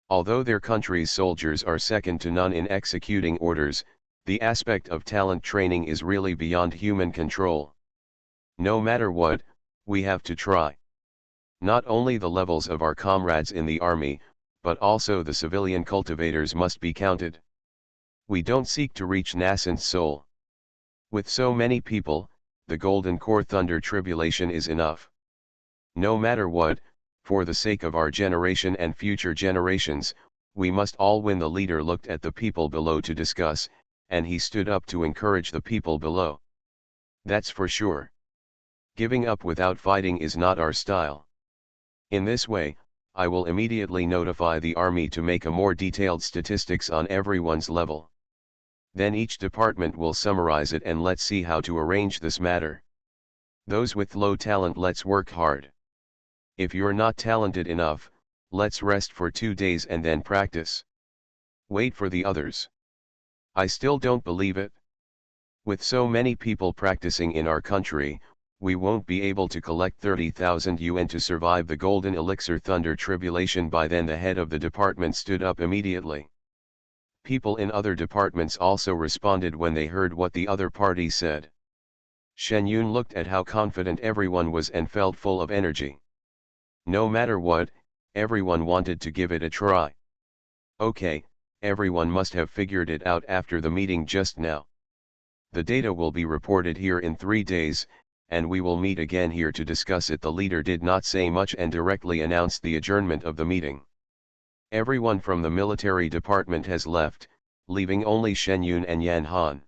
Although their country's soldiers are second to none in executing orders, the aspect of talent training is really beyond human control. No matter what, we have to try. Not only the levels of our comrades in the army, but also the civilian cultivators must be counted. We don't seek to reach nascent soul. With so many people, the golden core thunder tribulation is enough. No matter what, for the sake of our generation and future generations, we must all win. The leader looked at the people below to discuss, and he stood up to encourage the people below. That's for sure. Giving up without fighting is not our style. In this way, I will immediately notify the army to make a more detailed statistics on everyone's level. Then each department will summarize it and let's see how to arrange this matter. Those with low talent, let's work hard. If you're not talented enough, let's rest for 2 days and then practice. Wait for the others. I still don't believe it. With so many people practicing in our country, we won't be able to collect 30,000 yuan to survive the golden elixir thunder tribulation by then. The head of the department stood up immediately. People in other departments also responded when they heard what the other party said. Shen Yun looked at how confident everyone was and felt full of energy. No matter what, everyone wanted to give it a try. Okay, everyone must have figured it out after the meeting just now. The data will be reported here in 3 days, and we will meet again here to discuss it. The leader did not say much and directly announced the adjournment of the meeting. Everyone from the military department has left, leaving only Shen Yun and Yan Han.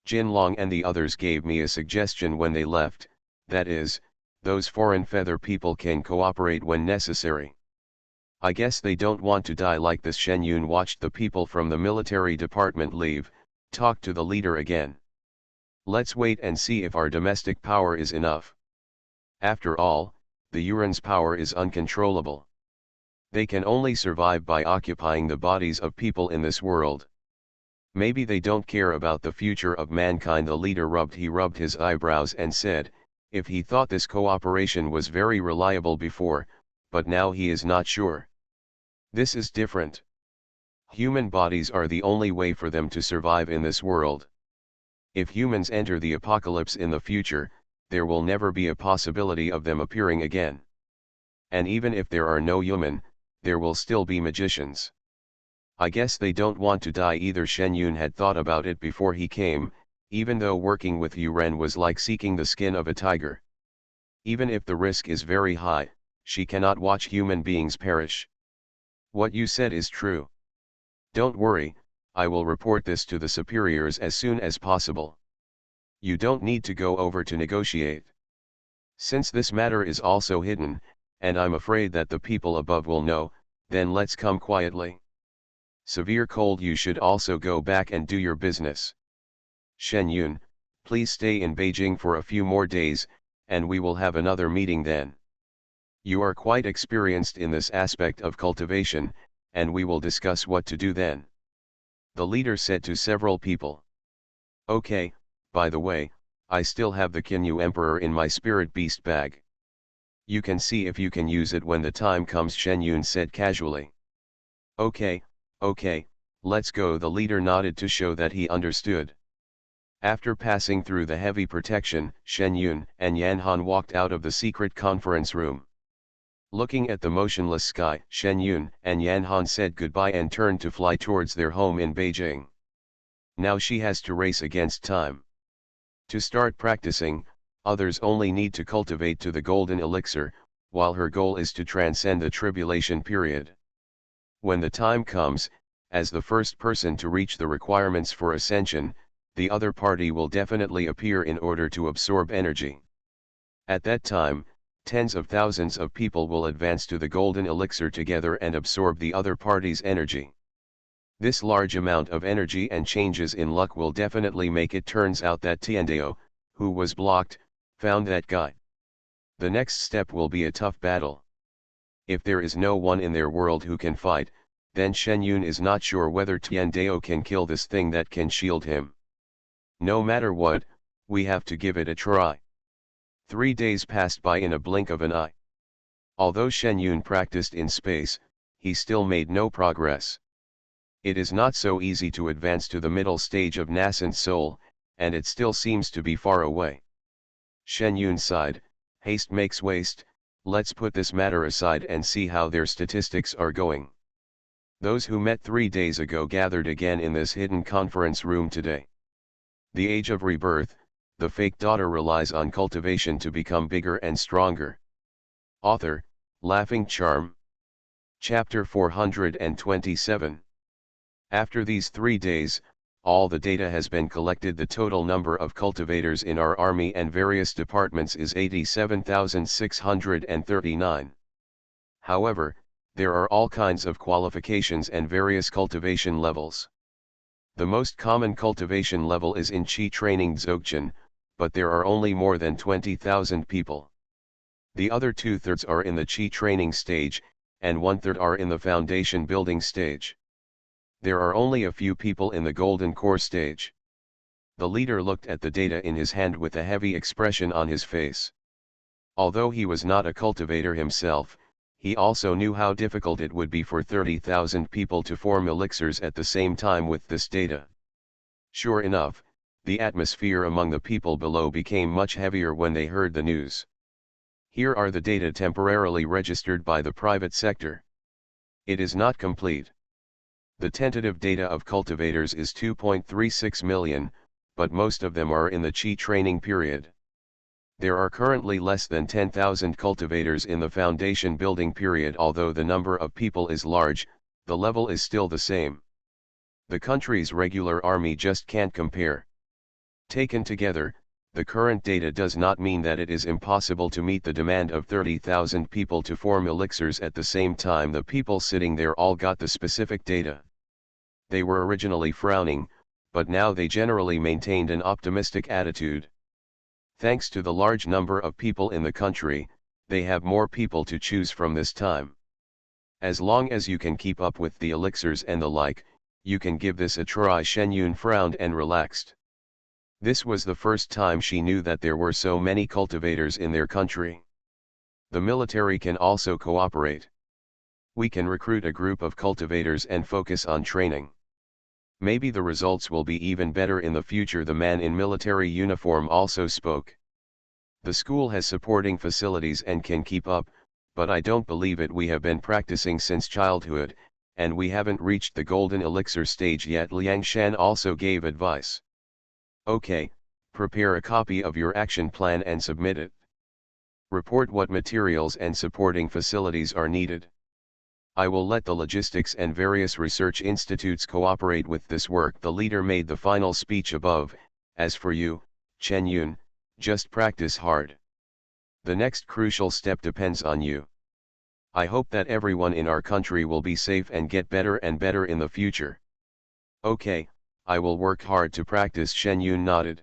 Jin Long and the others gave me a suggestion when they left, that is, those foreign feather people can cooperate when necessary. I guess they don't want to die like this. Shen Yun watched the people from the military department leave, talked to the leader again. Let's wait and see if our domestic power is enough. After all, the Yuran's power is uncontrollable. They can only survive by occupying the bodies of people in this world. Maybe they don't care about the future of mankind. The leader rubbed his eyebrows and said, if he thought this cooperation was very reliable before, but now he is not sure. This is different. Human bodies are the only way for them to survive in this world. If humans enter the apocalypse in the future, there will never be a possibility of them appearing again. And even if there are no human, there will still be magicians. I guess they don't want to die either. Shen Yun had thought about it before he came, even though working with Yuren was like seeking the skin of a tiger. Even if the risk is very high, she cannot watch human beings perish. What you said is true. Don't worry, I will report this to the superiors as soon as possible. You don't need to go over to negotiate. Since this matter is also hidden, and I'm afraid that the people above will know, then let's come quietly. Severe cold. You should also go back and do your business. Shen Yun, please stay in Beijing for a few more days, and we will have another meeting then. You are quite experienced in this aspect of cultivation, and we will discuss what to do then. The leader said to several people. Okay, by the way, I still have the Kinyu Emperor in my spirit beast bag. You can see if you can use it when the time comes, Shen Yun said casually. Okay, let's go, the leader nodded to show that he understood. After passing through the heavy protection, Shen Yun and Yan Han walked out of the secret conference room. Looking at the motionless sky, Shen Yun and Yan Han said goodbye and turned to fly towards their home in Beijing. Now she has to race against time. To start practicing, others only need to cultivate to the golden elixir, while her goal is to transcend the tribulation period. When the time comes, as the first person to reach the requirements for ascension, the other party will definitely appear in order to absorb energy. At that time, tens of thousands of people will advance to the golden elixir together and absorb the other party's energy. This large amount of energy and changes in luck will definitely make it. Turns out that Tiandao, who was blocked, found that guy. The next step will be a tough battle. If there is no one in their world who can fight, then Shen Yun is not sure whether Tiandao can kill this thing that can shield him. No matter what, we have to give it a try. 3 days passed by in a blink of an eye. Although Shen Yun practiced in space, he still made no progress. It is not so easy to advance to the middle stage of nascent soul, and it still seems to be far away. Shen Yun sighed, haste makes waste, let's put this matter aside and see how their statistics are going. Those who met 3 days ago gathered again in this hidden conference room today. The age of rebirth, the fake daughter relies on cultivation to become bigger and stronger. Author, Laughing Charm. Chapter 427. After these 3 days, all the data has been collected. The total number of cultivators in our army and various departments is 87,639. However, there are all kinds of qualifications and various cultivation levels. The most common cultivation level is in Qi training Dzogchen, but there are only more than 20,000 people. The other 2/3 are in the Qi training stage, and 1/3 are in the foundation building stage. There are only a few people in the golden core stage. The leader looked at the data in his hand with a heavy expression on his face. Although he was not a cultivator himself, he also knew how difficult it would be for 30,000 people to form elixirs at the same time with this data. Sure enough, the atmosphere among the people below became much heavier when they heard the news. Here are the data temporarily registered by the private sector. It is not complete. The tentative data of cultivators is 2.36 million, but most of them are in the Qi training period. There are currently less than 10,000 cultivators in the foundation building period. Although the number of people is large, the level is still the same. The country's regular army just can't compare. Taken together, the current data does not mean that it is impossible to meet the demand of 30,000 people to form elixirs at the same time. The people sitting there all got the specific data. They were originally frowning, but now they generally maintained an optimistic attitude. Thanks to the large number of people in the country, they have more people to choose from this time. As long as you can keep up with the elixirs and the like, you can give this a try. Shen Yun frowned and relaxed. This was the first time she knew that there were so many cultivators in their country. The military can also cooperate. We can recruit a group of cultivators and focus on training. Maybe the results will be even better in the future. The man in military uniform also spoke. The school has supporting facilities and can keep up, but I don't believe it. We have been practicing since childhood, and we haven't reached the golden elixir stage yet. Liang Shan also gave advice. Okay, prepare a copy of your action plan and submit it. Report what materials and supporting facilities are needed. I will let the logistics and various research institutes cooperate with this work. The leader made the final speech above. As for you, Chen Yun, just practice hard. The next crucial step depends on you. I hope that everyone in our country will be safe and get better and better in the future. Okay, I will work hard to practice. Shen Yun nodded.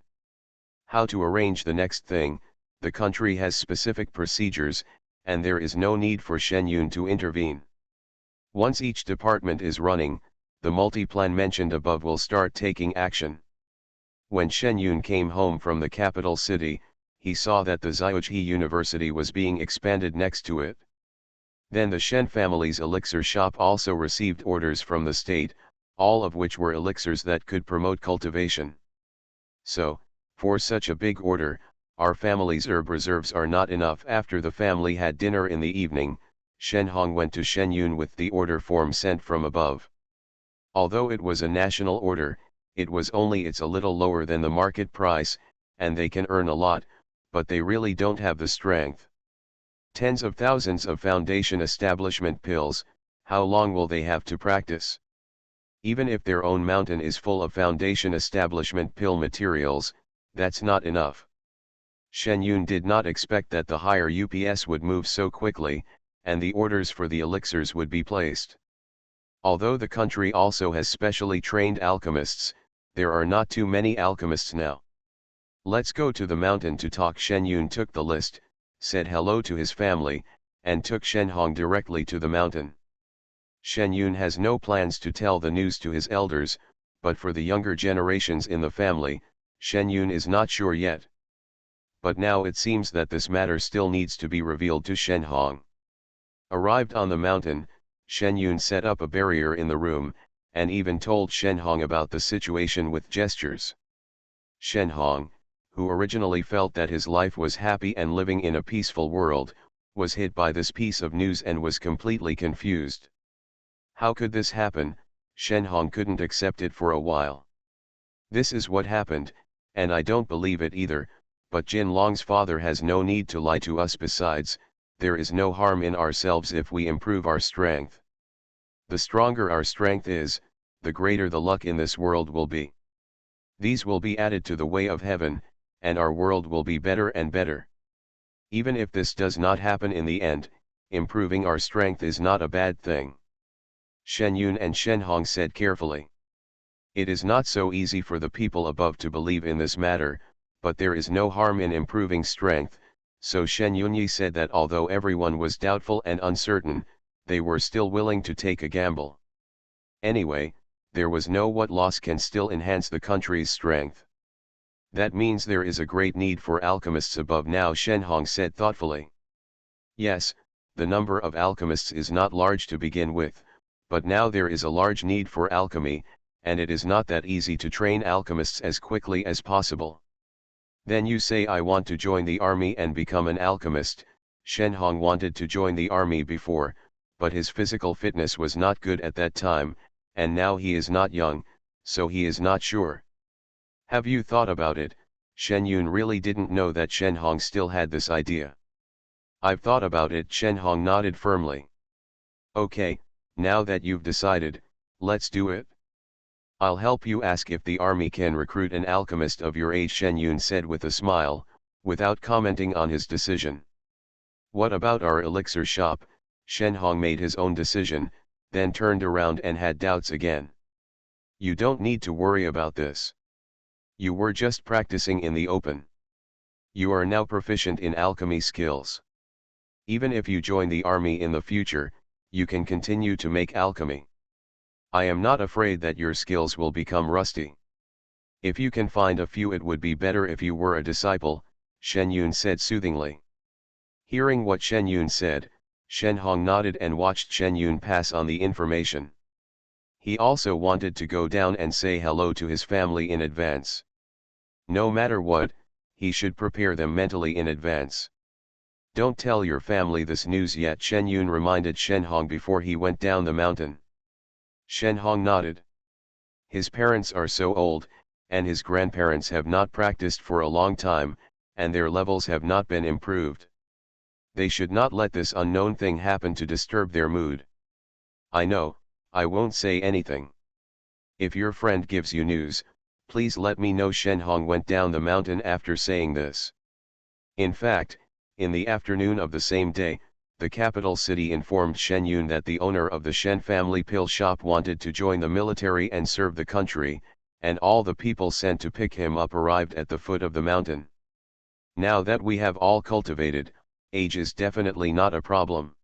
How to arrange the next thing, The country has specific procedures, and there is no need for Shen Yun to intervene. Once each department is running, the multi-plan mentioned above will start taking action. When Shen Yun came home from the capital city, he saw that the Xiaoji University was being expanded next to it. Then the Shen family's elixir shop also received orders from the state, all of which were elixirs that could promote cultivation. So, for such a big order, our family's herb reserves are not enough. After the family had dinner in the evening, Shen Hong went to Shen Yun with the order form sent from above. Although it was a national order, it's a little lower than the market price, and they can earn a lot, but they really don't have the strength. Tens of thousands of foundation establishment pills, how long will they have to practice? Even if their own mountain is full of foundation establishment pill materials, that's not enough. Shen Yun did not expect that the higher UPS would move so quickly, and the orders for the elixirs would be placed. Although the country also has specially trained alchemists, there are not too many alchemists now. Let's go to the mountain to talk. Shen Yun took the list, said hello to his family, and took Shen Hong directly to the mountain. Shen Yun has no plans to tell the news to his elders, but for the younger generations in the family, Shen Yun is not sure yet. But now it seems that this matter still needs to be revealed to Shen Hong. Arrived on the mountain, Shen Yun set up a barrier in the room, and even told Shen Hong about the situation with gestures. Shen Hong, who originally felt that his life was happy and living in a peaceful world, was hit by this piece of news and was completely confused. How could this happen? Shen Hong couldn't accept it for a while. This is what happened, and I don't believe it either, but Jin Long's father has no need to lie to us. Besides, there is no harm in ourselves if we improve our strength. The stronger our strength is, the greater the luck in this world will be. These will be added to the way of heaven, and our world will be better and better. Even if this does not happen in the end, improving our strength is not a bad thing. Shen Yun and Shen Hong said carefully. It is not so easy for the people above to believe in this matter, but there is no harm in improving strength, so Shen Yunyi said that although everyone was doubtful and uncertain, they were still willing to take a gamble. Anyway, there was no what loss can still enhance the country's strength. That means there is a great need for alchemists above now, Shen Hong said thoughtfully. Yes, the number of alchemists is not large to begin with, but now there is a large need for alchemy, and it is not that easy to train alchemists as quickly as possible. Then you say I want to join the army and become an alchemist. Shen Hong wanted to join the army before, but his physical fitness was not good at that time, and now he is not young, so he is not sure. Have you thought about it? Shen Yun really didn't know that Shen Hong still had this idea. I've thought about it. Shen Hong nodded firmly. Okay, now that you've decided, let's do it. I'll help you. Ask if the army can recruit an alchemist of your age, Shen Yun said with a smile, without commenting on his decision. What about our elixir shop? Shen Hong made his own decision, then turned around and had doubts again. You don't need to worry about this. You were just practicing in the open. You are now proficient in alchemy skills. Even if you join the army in the future, you can continue to make alchemy. I am not afraid that your skills will become rusty. If you can find a few, it would be better if you were a disciple, Shen Yun said soothingly. Hearing what Shen Yun said, Shen Hong nodded and watched Shen Yun pass on the information. He also wanted to go down and say hello to his family in advance. No matter what, he should prepare them mentally in advance. Don't tell your family this news yet, Shen Yun reminded Shen Hong before he went down the mountain. Shen Hong nodded. His parents are so old, and his grandparents have not practiced for a long time, and their levels have not been improved. They should not let this unknown thing happen to disturb their mood. I know, I won't say anything. If your friend gives you news, please let me know. Shen Hong went down the mountain after saying this. In fact, in the afternoon of the same day, the capital city informed Shen Yun that the owner of the Shen family pill shop wanted to join the military and serve the country, and all the people sent to pick him up arrived at the foot of the mountain. Now that we have all cultivated, age is definitely not a problem.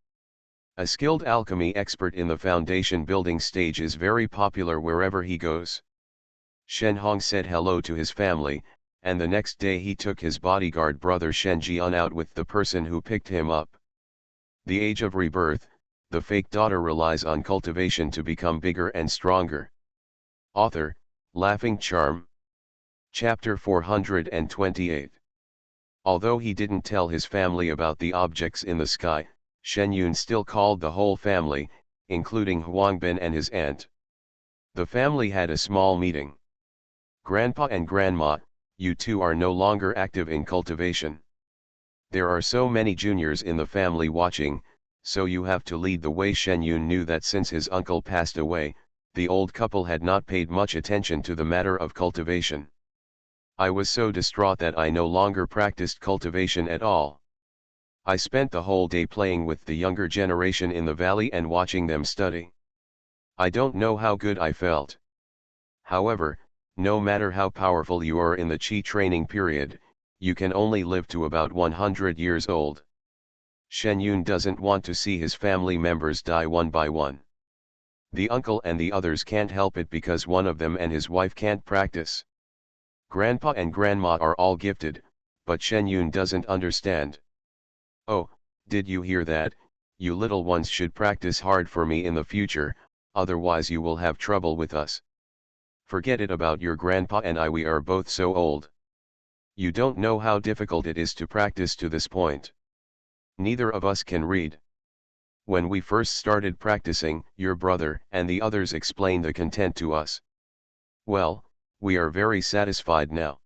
A skilled alchemy expert in the foundation building stage is very popular wherever he goes. Shen Hong said hello to his family, and the next day he took his bodyguard brother Shen Jian out with the person who picked him up. The age of rebirth, the fake daughter relies on cultivation to become bigger and stronger. Author, Laughing Charm. Chapter 428. Although he didn't tell his family about the objects in the sky, Shen Yun still called the whole family, including Huangbin and his aunt. The family had a small meeting. Grandpa and Grandma, you two are no longer active in cultivation. There are so many juniors in the family watching, so you have to lead the way. Shen Yun knew that since his uncle passed away, the old couple had not paid much attention to the matter of cultivation. I was so distraught that I no longer practiced cultivation at all. I spent the whole day playing with the younger generation in the valley and watching them study. I don't know how good I felt. However, no matter how powerful you are in the Qi training period, you can only live to about 100 years old. Shen Yun doesn't want to see his family members die one by one. The uncle and the others can't help it because one of them and his wife can't practice. Grandpa and Grandma are all gifted, but Shen Yun doesn't understand. Oh, did you hear that? You little ones should practice hard for me in the future, otherwise you will have trouble with us. Forget it about your grandpa and I, we are both so old. You don't know how difficult it is to practice to this point. Neither of us can read. When we first started practicing, your brother and the others explained the content to us. Well, we are very satisfied now.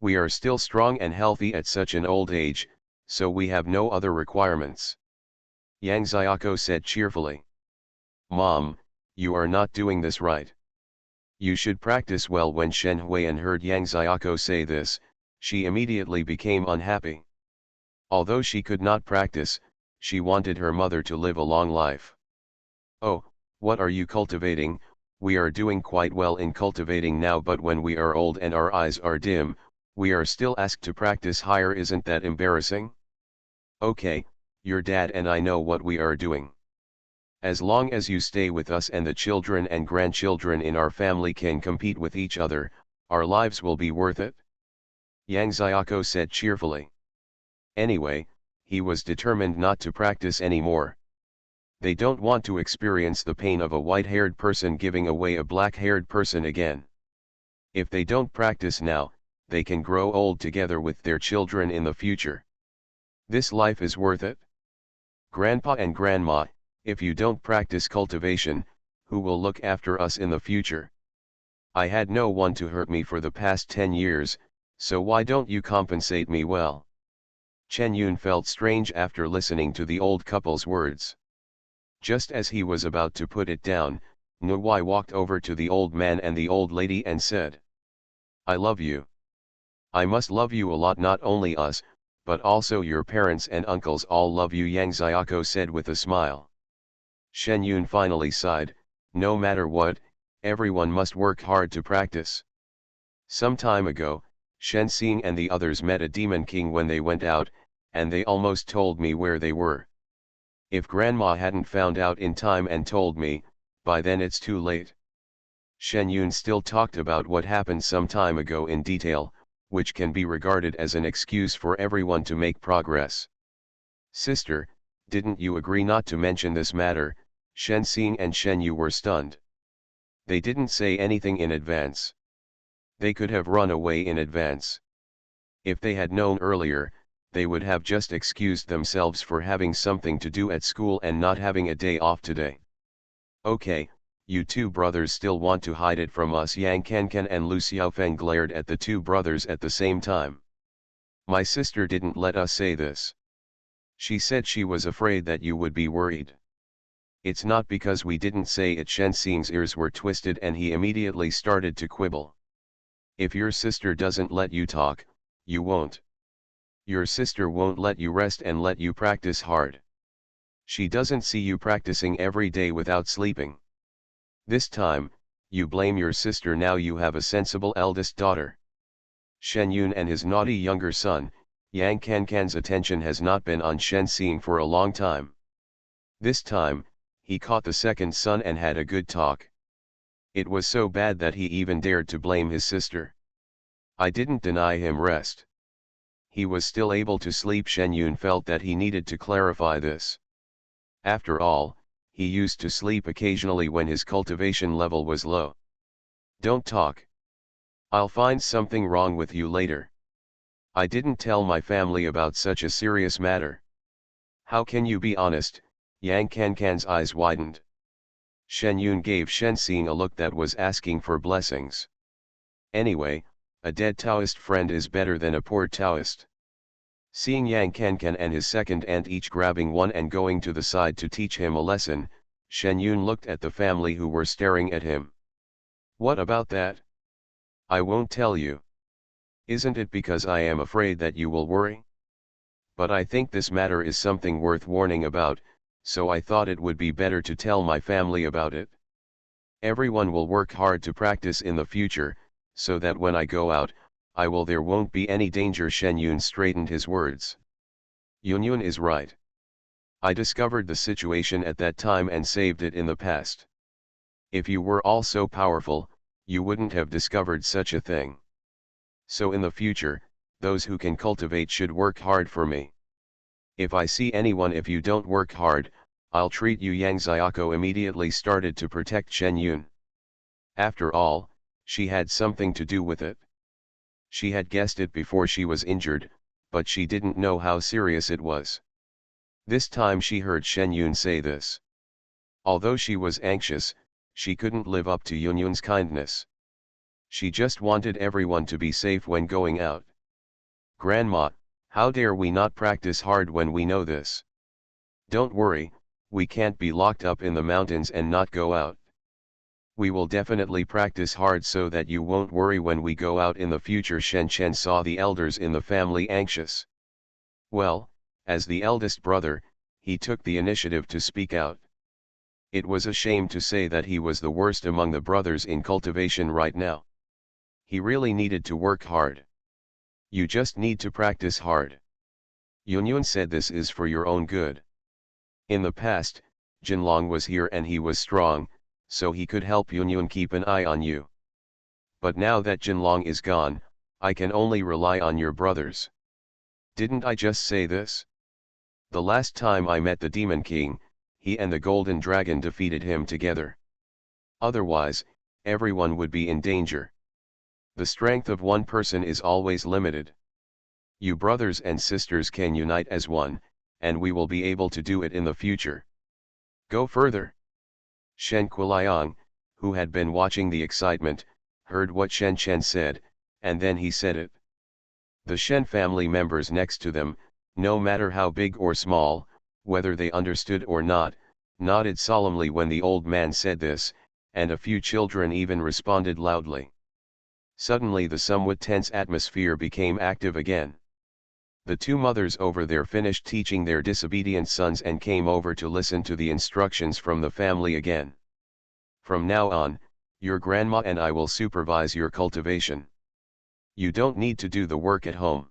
We are still strong and healthy at such an old age, so we have no other requirements. Yang Xiaoko said cheerfully. Mom, you are not doing this right. You should practice well. When Shen Huiyan heard Yang Xiaoko say this, she immediately became unhappy. Although she could not practice, she wanted her mother to live a long life. Oh, what are you cultivating? We are doing quite well in cultivating now, but when we are old and our eyes are dim, we are still asked to practice higher. Isn't that embarrassing? Okay, your dad and I know what we are doing. As long as you stay with us and the children and grandchildren in our family can compete with each other, our lives will be worth it. Yang Xiaoko said cheerfully. Anyway, he was determined not to practice anymore. They don't want to experience the pain of a white-haired person giving away a black-haired person again. If they don't practice now, they can grow old together with their children in the future. This life is worth it. Grandpa and Grandma, if you don't practice cultivation, who will look after us in the future? I had no one to hurt me for the past 10 years, so why don't you compensate me well? Chen Yun felt strange after listening to the old couple's words. Just as he was about to put it down, Nguai walked over to the old man and the old lady and said, I love you. I must love you a lot. Not only us, but also your parents and uncles all love you, Yang Xiaoko said with a smile. Shen Yun finally sighed, no matter what, everyone must work hard to practice. Some time ago, Shen Xing and the others met a demon king when they went out, and they almost told me where they were. If Grandma hadn't found out in time and told me, by then it's too late. Shen Yun still talked about what happened some time ago in detail, which can be regarded as an excuse for everyone to make progress. Sister, didn't you agree not to mention this matter? Shen Xing and Shen Yu were stunned. They didn't say anything in advance. They could have run away in advance. If they had known earlier, they would have just excused themselves for having something to do at school and not having a day off today. Okay, you two brothers still want to hide it from us? Yang Kenken and Lu Xiaofeng glared at the two brothers at the same time. My sister didn't let us say this. She said she was afraid that you would be worried. It's not because we didn't say it. Shen Xing's ears were twisted and he immediately started to quibble. If your sister doesn't let you talk, you won't. Your sister won't let you rest and let you practice hard. She doesn't see you practicing every day without sleeping. This time, you blame your sister. Now you have a sensible eldest daughter. Shen Yun and his naughty younger son, Yang Kankan's attention has not been on Shen Xing for a long time. This time, he caught the second son and had a good talk. It was so bad that he even dared to blame his sister. I didn't deny him rest. He was still able to sleep. Shen Yun felt that he needed to clarify this. After all, he used to sleep occasionally when his cultivation level was low. Don't talk. I'll find something wrong with you later. I didn't tell my family about such a serious matter. How can you be honest? Yang Kankan's eyes widened. Shen Yun gave Shen Xing a look that was asking for blessings. Anyway, a dead Taoist friend is better than a poor Taoist. Seeing Yang Kankan and his second aunt each grabbing one and going to the side to teach him a lesson, Shen Yun looked at the family who were staring at him. What about that? I won't tell you. Isn't it because I am afraid that you will worry? But I think this matter is something worth warning about, so I thought it would be better to tell my family about it. Everyone will work hard to practice in the future, so that when I go out, there won't be any danger. Shen Yun straightened his words. Yun is right. I discovered the situation at that time and saved it in the past. If you were all so powerful, you wouldn't have discovered such a thing. So in the future, those who can cultivate should work hard for me. If I see anyone if you don't work hard, I'll treat you. Yang Xiaoko immediately started to protect Shen Yun. After all, she had something to do with it. She had guessed it before she was injured, but she didn't know how serious it was. This time she heard Shen Yun say this. Although she was anxious, she couldn't live up to Yun's kindness. She just wanted everyone to be safe when going out. Grandma, how dare we not practice hard when we know this? Don't worry, we can't be locked up in the mountains and not go out. We will definitely practice hard so that you won't worry when we go out in the future. Shen Chen saw the elders in the family anxious. Well, as the eldest brother, he took the initiative to speak out. It was a shame to say that he was the worst among the brothers in cultivation right now. He really needed to work hard. You just need to practice hard. Yun said this is for your own good. In the past, Jinlong was here and he was strong, so he could help Yun keep an eye on you. But now that Jinlong is gone, I can only rely on your brothers. Didn't I just say this? The last time I met the Demon King, he and the Golden Dragon defeated him together. Otherwise, everyone would be in danger. The strength of one person is always limited. You brothers and sisters can unite as one, and we will be able to do it in the future. Go further. Shen Quiliang, who had been watching the excitement, heard what Shen Chen said, and then he said it. The Shen family members next to them, no matter how big or small, whether they understood or not, nodded solemnly when the old man said this, and a few children even responded loudly. Suddenly the somewhat tense atmosphere became active again. The two mothers over there finished teaching their disobedient sons and came over to listen to the instructions from the family again. From now on, your grandma and I will supervise your cultivation. You don't need to do the work at home.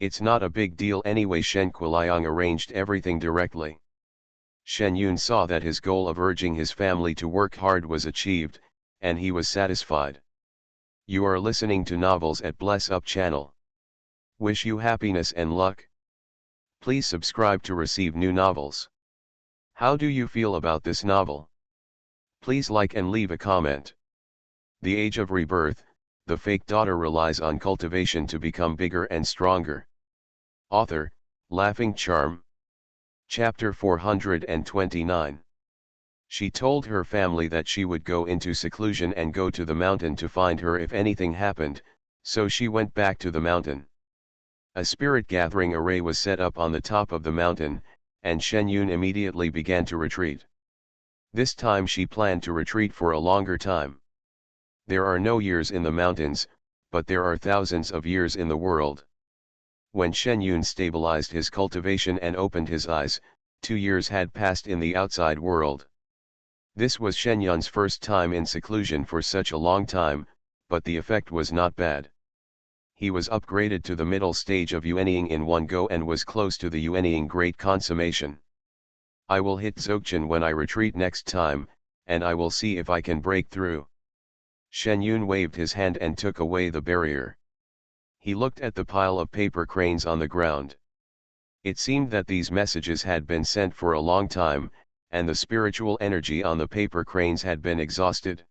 It's not a big deal anyway. Shen Quiliang arranged everything directly. Shen Yun saw that his goal of urging his family to work hard was achieved, and he was satisfied. You are listening to Novels at Bless Up channel. Wish you happiness and luck. Please subscribe to receive new novels. How do you feel about this novel? Please like and leave a comment. The Age of Rebirth, the fake daughter relies on cultivation to become bigger and stronger. Author, Laughing Charm. Chapter 429. She told her family that she would go into seclusion and go to the mountain to find her if anything happened, so she went back to the mountain. A spirit gathering array was set up on the top of the mountain, and Shen Yun immediately began to retreat. This time she planned to retreat for a longer time. There are no years in the mountains, but there are thousands of years in the world. When Shen Yun stabilized his cultivation and opened his eyes, 2 years had passed in the outside world. This was Shen Yun's first time in seclusion for such a long time, but the effect was not bad. He was upgraded to the middle stage of Yuanying in one go and was close to the Yuanying Great Consummation. I will hit Dzogchen when I retreat next time, and I will see if I can break through. Shen Yun waved his hand and took away the barrier. He looked at the pile of paper cranes on the ground. It seemed that these messages had been sent for a long time, and the spiritual energy on the paper cranes had been exhausted.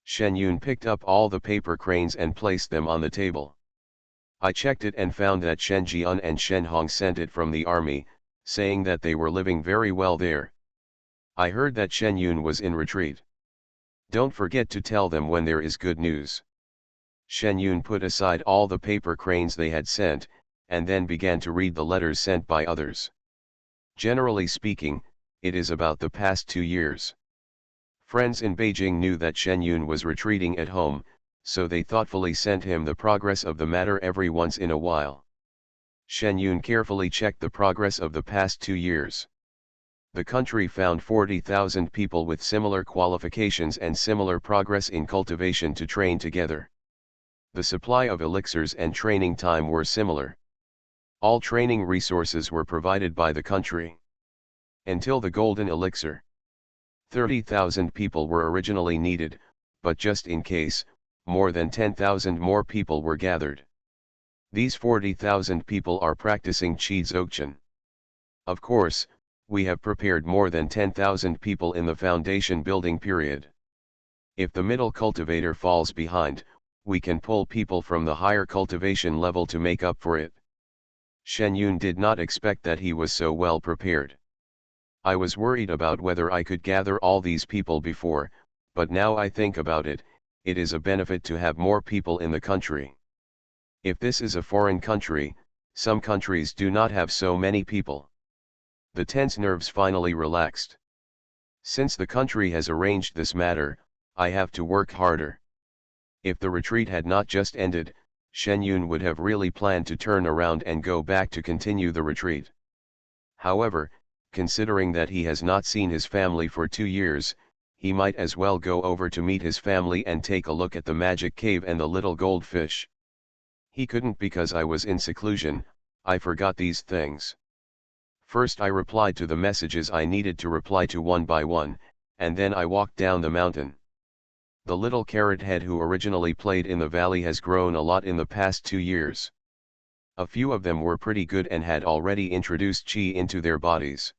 Shen Yun picked up all the paper cranes and placed them on the table. I checked it and found that Shen Jian and Shen Hong sent it from the army, saying that they were living very well there. I heard that Shen Yun was in retreat. Don't forget to tell them when there is good news. Shen Yun put aside all the paper cranes they had sent, and then began to read the letters sent by others. Generally speaking, it is about the past 2 years. Friends in Beijing knew that Shen Yun was retreating at home, so they thoughtfully sent him the progress of the matter every once in a while. Shen Yun carefully checked the progress of the past 2 years. The country found 40,000 people with similar qualifications and similar progress in cultivation to train together. The supply of elixirs and training time were similar. All training resources were provided by the country. Until the golden elixir. 30,000 people were originally needed, but just in case, more than 10,000 more people were gathered. These 40,000 people are practicing Qi Dzogchen. Of course, we have prepared more than 10,000 people in the foundation building period. If the middle cultivator falls behind, we can pull people from the higher cultivation level to make up for it. Shen Yun did not expect that he was so well prepared. I was worried about whether I could gather all these people before, but now I think about it, it is a benefit to have more people in the country. If this is a foreign country, some countries do not have so many people. The tense nerves finally relaxed. Since the country has arranged this matter, I have to work harder. If the retreat had not just ended, Shen Yun would have really planned to turn around and go back to continue the retreat. However, considering that he has not seen his family for 2 years, he might as well go over to meet his family and take a look at the magic cave and the little goldfish. He couldn't because I was in seclusion, I forgot these things. First I replied to the messages I needed to reply to one by one, and then I walked down the mountain. The little carrot head who originally played in the valley has grown a lot in the past 2 years. A few of them were pretty good and had already introduced Qi into their bodies.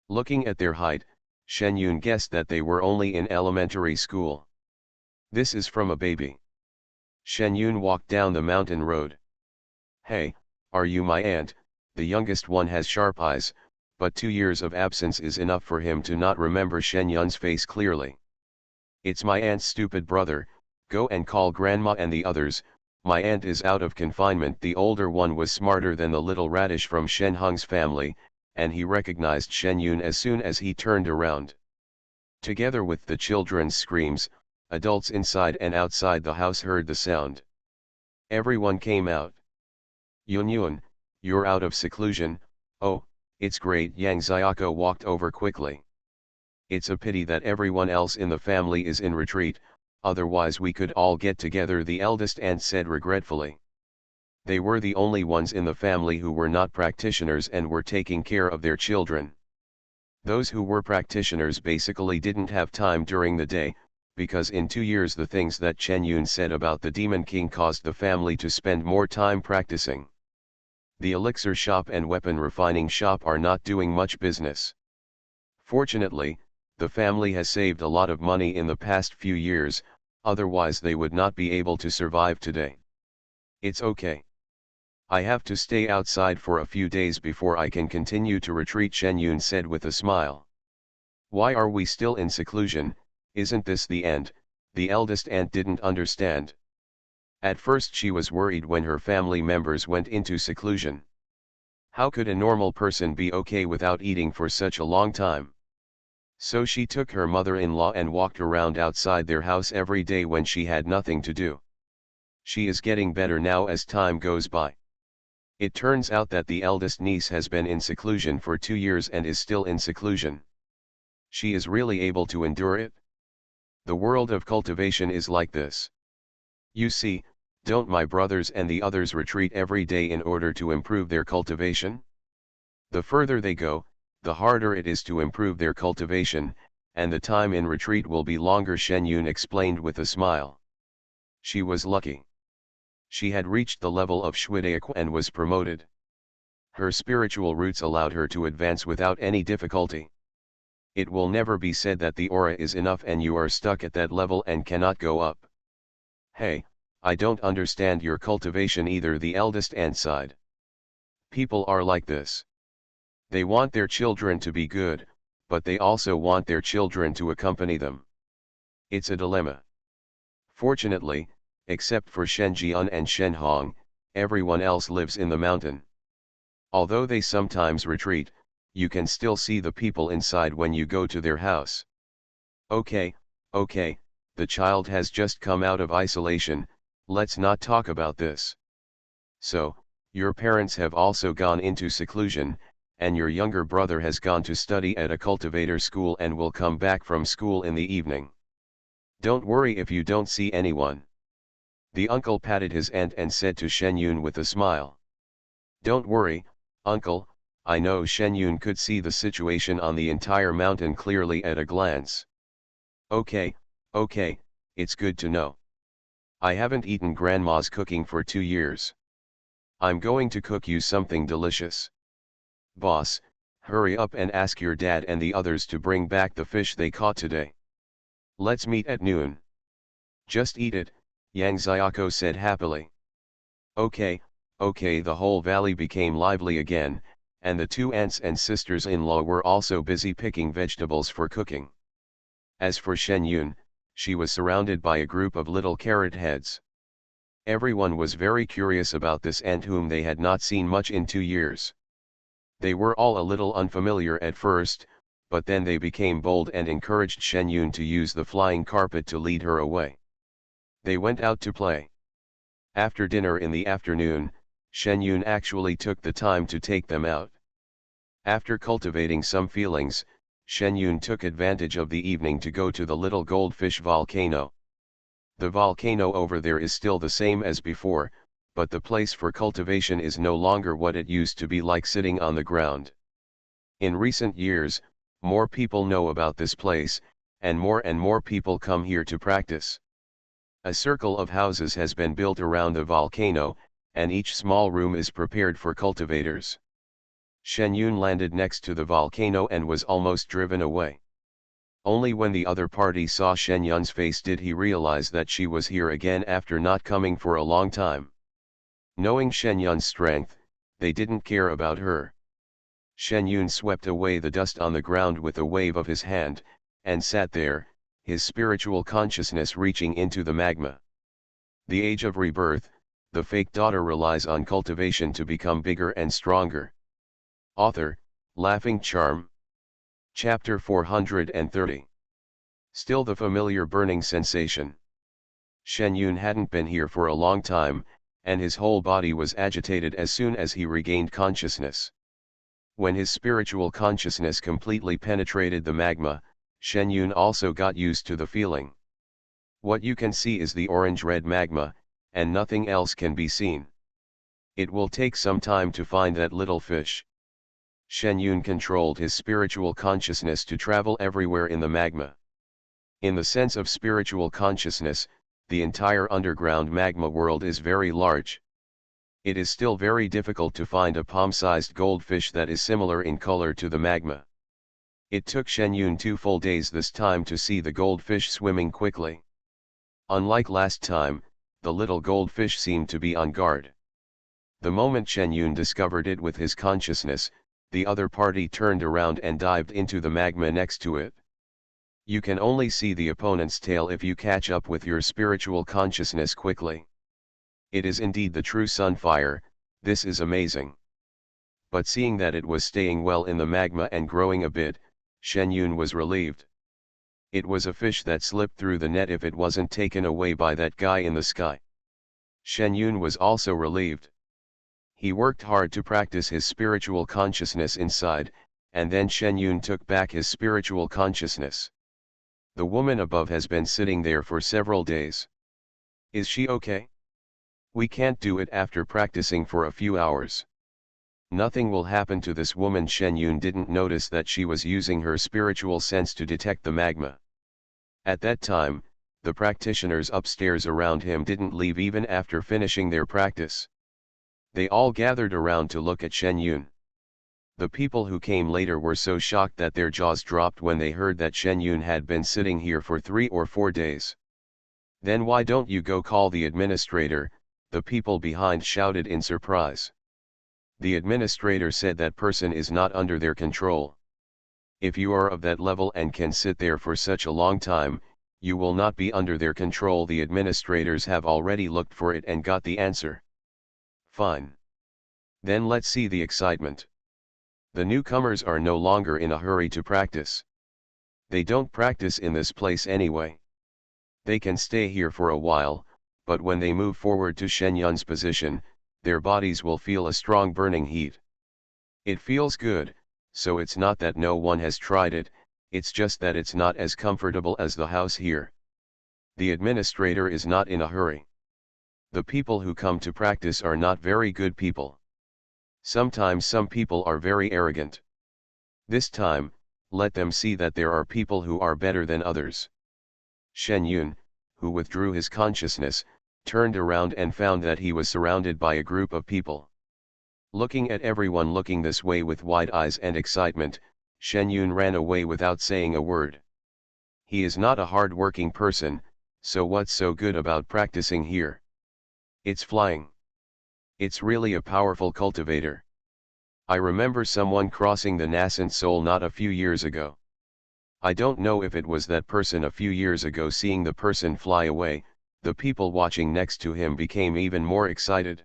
Looking at their height, Shen Yun guessed that they were only in elementary school. This is from a baby. Shen Yun walked down the mountain road. Hey, are you my aunt? The youngest one has sharp eyes, but 2 years of absence is enough for him to not remember Shen Yun's face clearly. It's my aunt's stupid brother, go and call grandma and the others, my aunt is out of confinement. The older one was smarter than the little radish from Shen Hong's family, and he recognized Shen Yun as soon as he turned around. Together with the children's screams, adults inside and outside the house heard the sound. Everyone came out. Yun Yun, you're out of seclusion, oh, it's great. Yang Xiaoko walked over quickly. It's a pity that everyone else in the family is in retreat, otherwise we could all get together, the eldest aunt said regretfully. They were the only ones in the family who were not practitioners and were taking care of their children. Those who were practitioners basically didn't have time during the day, because in 2 years the things that Chen Yun said about the Demon King caused the family to spend more time practicing. The elixir shop and weapon refining shop are not doing much business. Fortunately, the family has saved a lot of money in the past few years, otherwise they would not be able to survive today. It's okay. I have to stay outside for a few days before I can continue to retreat, Shen Yun said with a smile. Why are we still in seclusion? Isn't this the end? The eldest aunt didn't understand. At first she was worried when her family members went into seclusion. How could a normal person be okay without eating for such a long time? So she took her mother-in-law and walked around outside their house every day when she had nothing to do. She is getting better now as time goes by. It turns out that the eldest niece has been in seclusion for 2 years and is still in seclusion. She is really able to endure it. The world of cultivation is like this. You see, Don't my brothers and the others retreat every day in order to improve their cultivation? The further they go, the harder it is to improve their cultivation, and the time in retreat will be longer, Shen Yun explained with a smile. She was lucky. She had reached the level of Shuidaequ and was promoted. Her spiritual roots allowed her to advance without any difficulty. It will never be said that the aura is enough and you are stuck at that level and cannot go up. Hey, I don't understand your cultivation either, the eldest aunt sighed. People are like this. They want their children to be good, but they also want their children to accompany them. It's a dilemma. Fortunately, except for Shen Jian and Shen Hong, everyone else lives in the mountain. Although they sometimes retreat, you can still see the people inside when you go to their house. Okay, the child has just come out of isolation, let's not talk about this. So, your parents have also gone into seclusion, and your younger brother has gone to study at a cultivator school and will come back from school in the evening. Don't worry if you don't see anyone. The uncle patted his aunt and said to Shen Yun with a smile. Don't worry, uncle, I know. Shen Yun could see the situation on the entire mountain clearly at a glance. Okay, it's good to know. I haven't eaten grandma's cooking for 2 years. I'm going to cook you something delicious. Boss, hurry up and ask your dad and the others to bring back the fish they caught today. Let's meet at noon. Just eat it, Yang Xiaoko said happily. Okay, the whole valley became lively again, and the 2 aunts and sisters-in-law were also busy picking vegetables for cooking. As for Shen Yun, she was surrounded by a group of little carrot heads. Everyone was very curious about this aunt whom they had not seen much in 2 years. They were all a little unfamiliar at first, but then they became bold and encouraged Shen Yun to use the flying carpet to lead her away. They went out to play. After dinner in the afternoon, Shen Yun actually took the time to take them out. After cultivating some feelings, Shen Yun took advantage of the evening to go to the little goldfish volcano. The volcano over there is still the same as before, but the place for cultivation is no longer what it used to be, like sitting on the ground. In recent years, more people know about this place, and more people come here to practice. A circle of houses has been built around the volcano, and each small room is prepared for cultivators. Shen Yun landed next to the volcano and was almost driven away. Only when the other party saw Shen Yun's face did he realize that she was here again after not coming for a long time. Knowing Shen Yun's strength, they didn't care about her. Shen Yun swept away the dust on the ground with a wave of his hand, and sat there, his spiritual consciousness reaching into the magma. The age of rebirth, the fake daughter relies on cultivation to become bigger and stronger. Author, Laughing Charm. Chapter 430. Still the familiar burning sensation. Shen Yun hadn't been here for a long time, and his whole body was agitated as soon as he regained consciousness. When his spiritual consciousness completely penetrated the magma, Shen Yun also got used to the feeling. What you can see is the orange-red magma, and nothing else can be seen. It will take some time to find that little fish. Shen Yun controlled his spiritual consciousness to travel everywhere in the magma. In the sense of spiritual consciousness, the entire underground magma world is very large. It is still very difficult to find a palm-sized goldfish that is similar in color to the magma. It took Shen Yun 2 full days this time to see the goldfish swimming quickly. Unlike last time, the little goldfish seemed to be on guard. The moment Shen Yun discovered it with his consciousness, the other party turned around and dived into the magma next to it. You can only see the opponent's tail if you catch up with your spiritual consciousness quickly. It is indeed the true sunfire. This is amazing. But seeing that it was staying well in the magma and growing a bit, Shen Yun was relieved. It was a fish that slipped through the net if it wasn't taken away by that guy in the sky. Shen Yun was also relieved. He worked hard to practice his spiritual consciousness inside, and then Shen Yun took back his spiritual consciousness. The woman above has been sitting there for several days. Is she okay? We can't do it after practicing for a few hours. Nothing will happen to this woman. Shen Yun didn't notice that she was using her spiritual sense to detect the magma. At that time, the practitioners upstairs around him didn't leave even after finishing their practice. They all gathered around to look at Shen Yun. The people who came later were so shocked that their jaws dropped when they heard that Shen Yun had been sitting here for 3 or 4 days. Then why don't you go call the administrator? The people behind shouted in surprise. The administrator said that person is not under their control. If you are of that level and can sit there for such a long time, you will not be under their control. The administrators have already looked for it and got the answer. Fine. Then let's see the excitement. The newcomers are no longer in a hurry to practice. They don't practice in this place anyway. They can stay here for a while, but when they move forward to Shen Yun's position, their bodies will feel a strong burning heat. It feels good, so it's not that no one has tried it, it's just that it's not as comfortable as the house here. The administrator is not in a hurry. The people who come to practice are not very good people. Sometimes some people are very arrogant. This time, let them see that there are people who are better than others. Shen Yun, who withdrew his consciousness, turned around and found that he was surrounded by a group of people. Looking at everyone looking this way with wide eyes and excitement, Shen Yun ran away without saying a word. He is not a hard-working person, so what's so good about practicing here? It's flying. It's really a powerful cultivator. I remember someone crossing the nascent soul not a few years ago. I don't know if it was that person a few years ago. Seeing the person fly away, the people watching next to him became even more excited.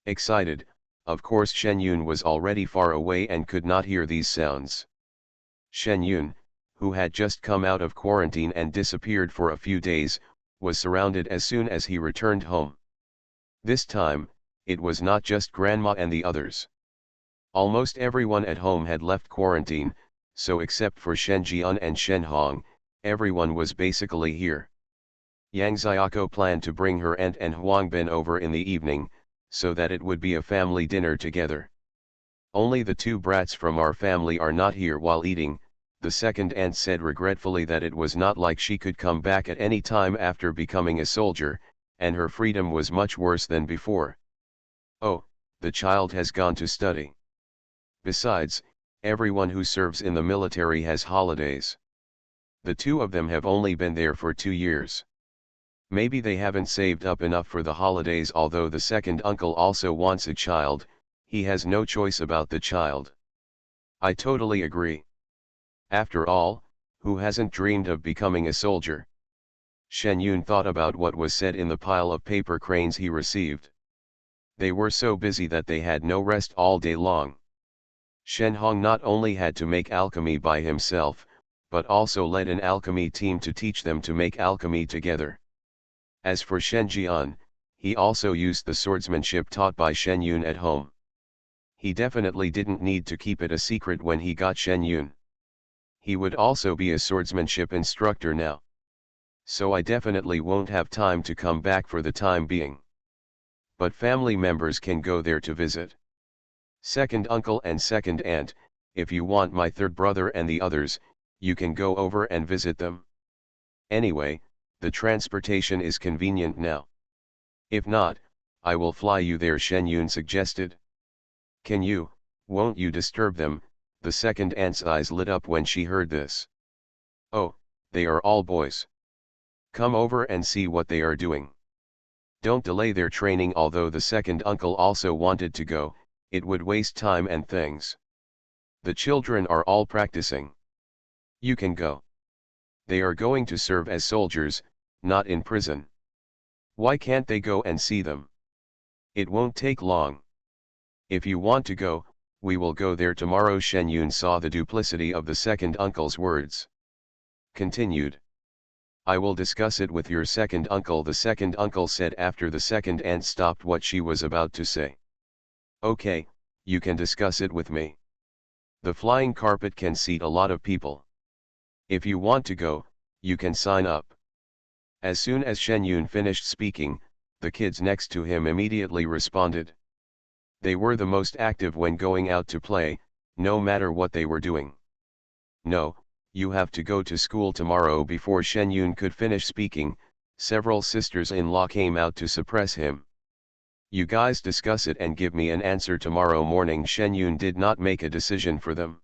Excited, of course. Shen Yun was already far away and could not hear these sounds. Shen Yun, who had just come out of quarantine and disappeared for a few days, was surrounded as soon as he returned home. This time, it was not just grandma and the others. Almost everyone at home had left quarantine, so except for Shen Jian and Shen Hong, everyone was basically here. Yang Xiaoko planned to bring her aunt and Huang Bin over in the evening, so that it would be a family dinner together. Only the 2 brats from our family are not here. While eating, the second aunt said regretfully that it was not like she could come back at any time after becoming a soldier, and her freedom was much worse than before. Oh, the child has gone to study. Besides, everyone who serves in the military has holidays. The 2 of them have only been there for 2 years. Maybe they haven't saved up enough for the holidays. Although the second uncle also wants a child, he has no choice about the child. I totally agree. After all, who hasn't dreamed of becoming a soldier? Shen Yun thought about what was said in the pile of paper cranes he received. They were so busy that they had no rest all day long. Shen Hong not only had to make alchemy by himself, but also led an alchemy team to teach them to make alchemy together. As for Shen Jian, he also used the swordsmanship taught by Shen Yun at home. He definitely didn't need to keep it a secret when he got Shen Yun. He would also be a swordsmanship instructor now. So I definitely won't have time to come back for the time being. But family members can go there to visit. Second uncle and second aunt, if you want my third brother and the others, you can go over and visit them. Anyway, the transportation is convenient now. If not, I will fly you there, Shen Yun suggested. Can you? Won't you disturb them? The second aunt's eyes lit up when she heard this. Oh, they are all boys. Come over and see what they are doing. Don't delay their training. Although the second uncle also wanted to go, it would waste time and things. The children are all practicing. You can go. They are going to serve as soldiers, not in prison. Why can't they go and see them? It won't take long. If you want to go, we will go there tomorrow. Shen Yun saw the duplicity of the second uncle's words. Continued. I will discuss it with your second uncle, the second uncle said after the second aunt stopped what she was about to say. Okay, you can discuss it with me. The flying carpet can seat a lot of people. If you want to go, you can sign up. As soon as Shen Yun finished speaking, the kids next to him immediately responded. They were the most active when going out to play, no matter what they were doing. No, you have to go to school tomorrow. Before Shen Yun could finish speaking, several sisters-in-law came out to suppress him. You guys discuss it and give me an answer tomorrow morning. Shen Yun did not make a decision for them.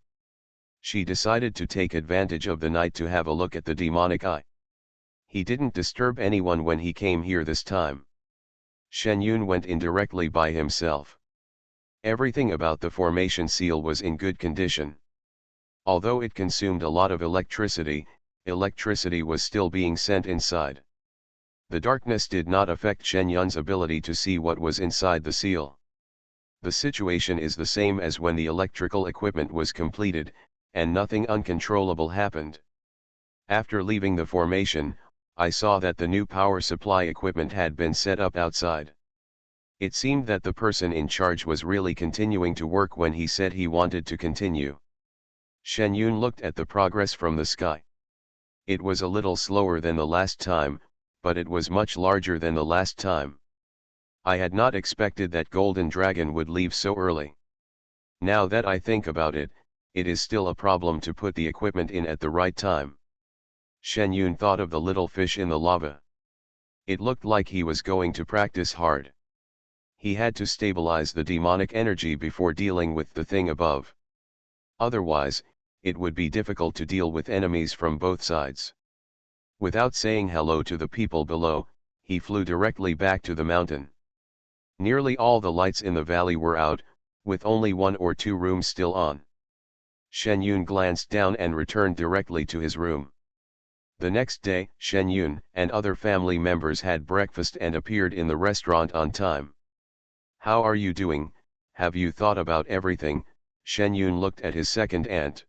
She decided to take advantage of the night to have a look at the demonic eye. He didn't disturb anyone when he came here this time. Shen Yun went in directly by himself. Everything about the formation seal was in good condition. Although it consumed a lot of electricity, electricity was still being sent inside. The darkness did not affect Shen Yun's ability to see what was inside the seal. The situation is the same as when the electrical equipment was completed, and nothing uncontrollable happened. After leaving the formation, I saw that the new power supply equipment had been set up outside. It seemed that the person in charge was really continuing to work when he said he wanted to continue. Shen Yun looked at the progress from the sky. It was a little slower than the last time, but it was much larger than the last time. I had not expected that Golden Dragon would leave so early. Now that I think about it, it is still a problem to put the equipment in at the right time. Shen Yun thought of the little fish in the lava. It looked like he was going to practice hard. He had to stabilize the demonic energy before dealing with the thing above. Otherwise, it would be difficult to deal with enemies from both sides. Without saying hello to the people below, he flew directly back to the mountain. Nearly all the lights in the valley were out, with only 1 or 2 rooms still on. Shen Yun glanced down and returned directly to his room. The next day, Shen Yun and other family members had breakfast and appeared in the restaurant on time. "How are you doing? Have you thought about everything?" Shen Yun looked at his second aunt.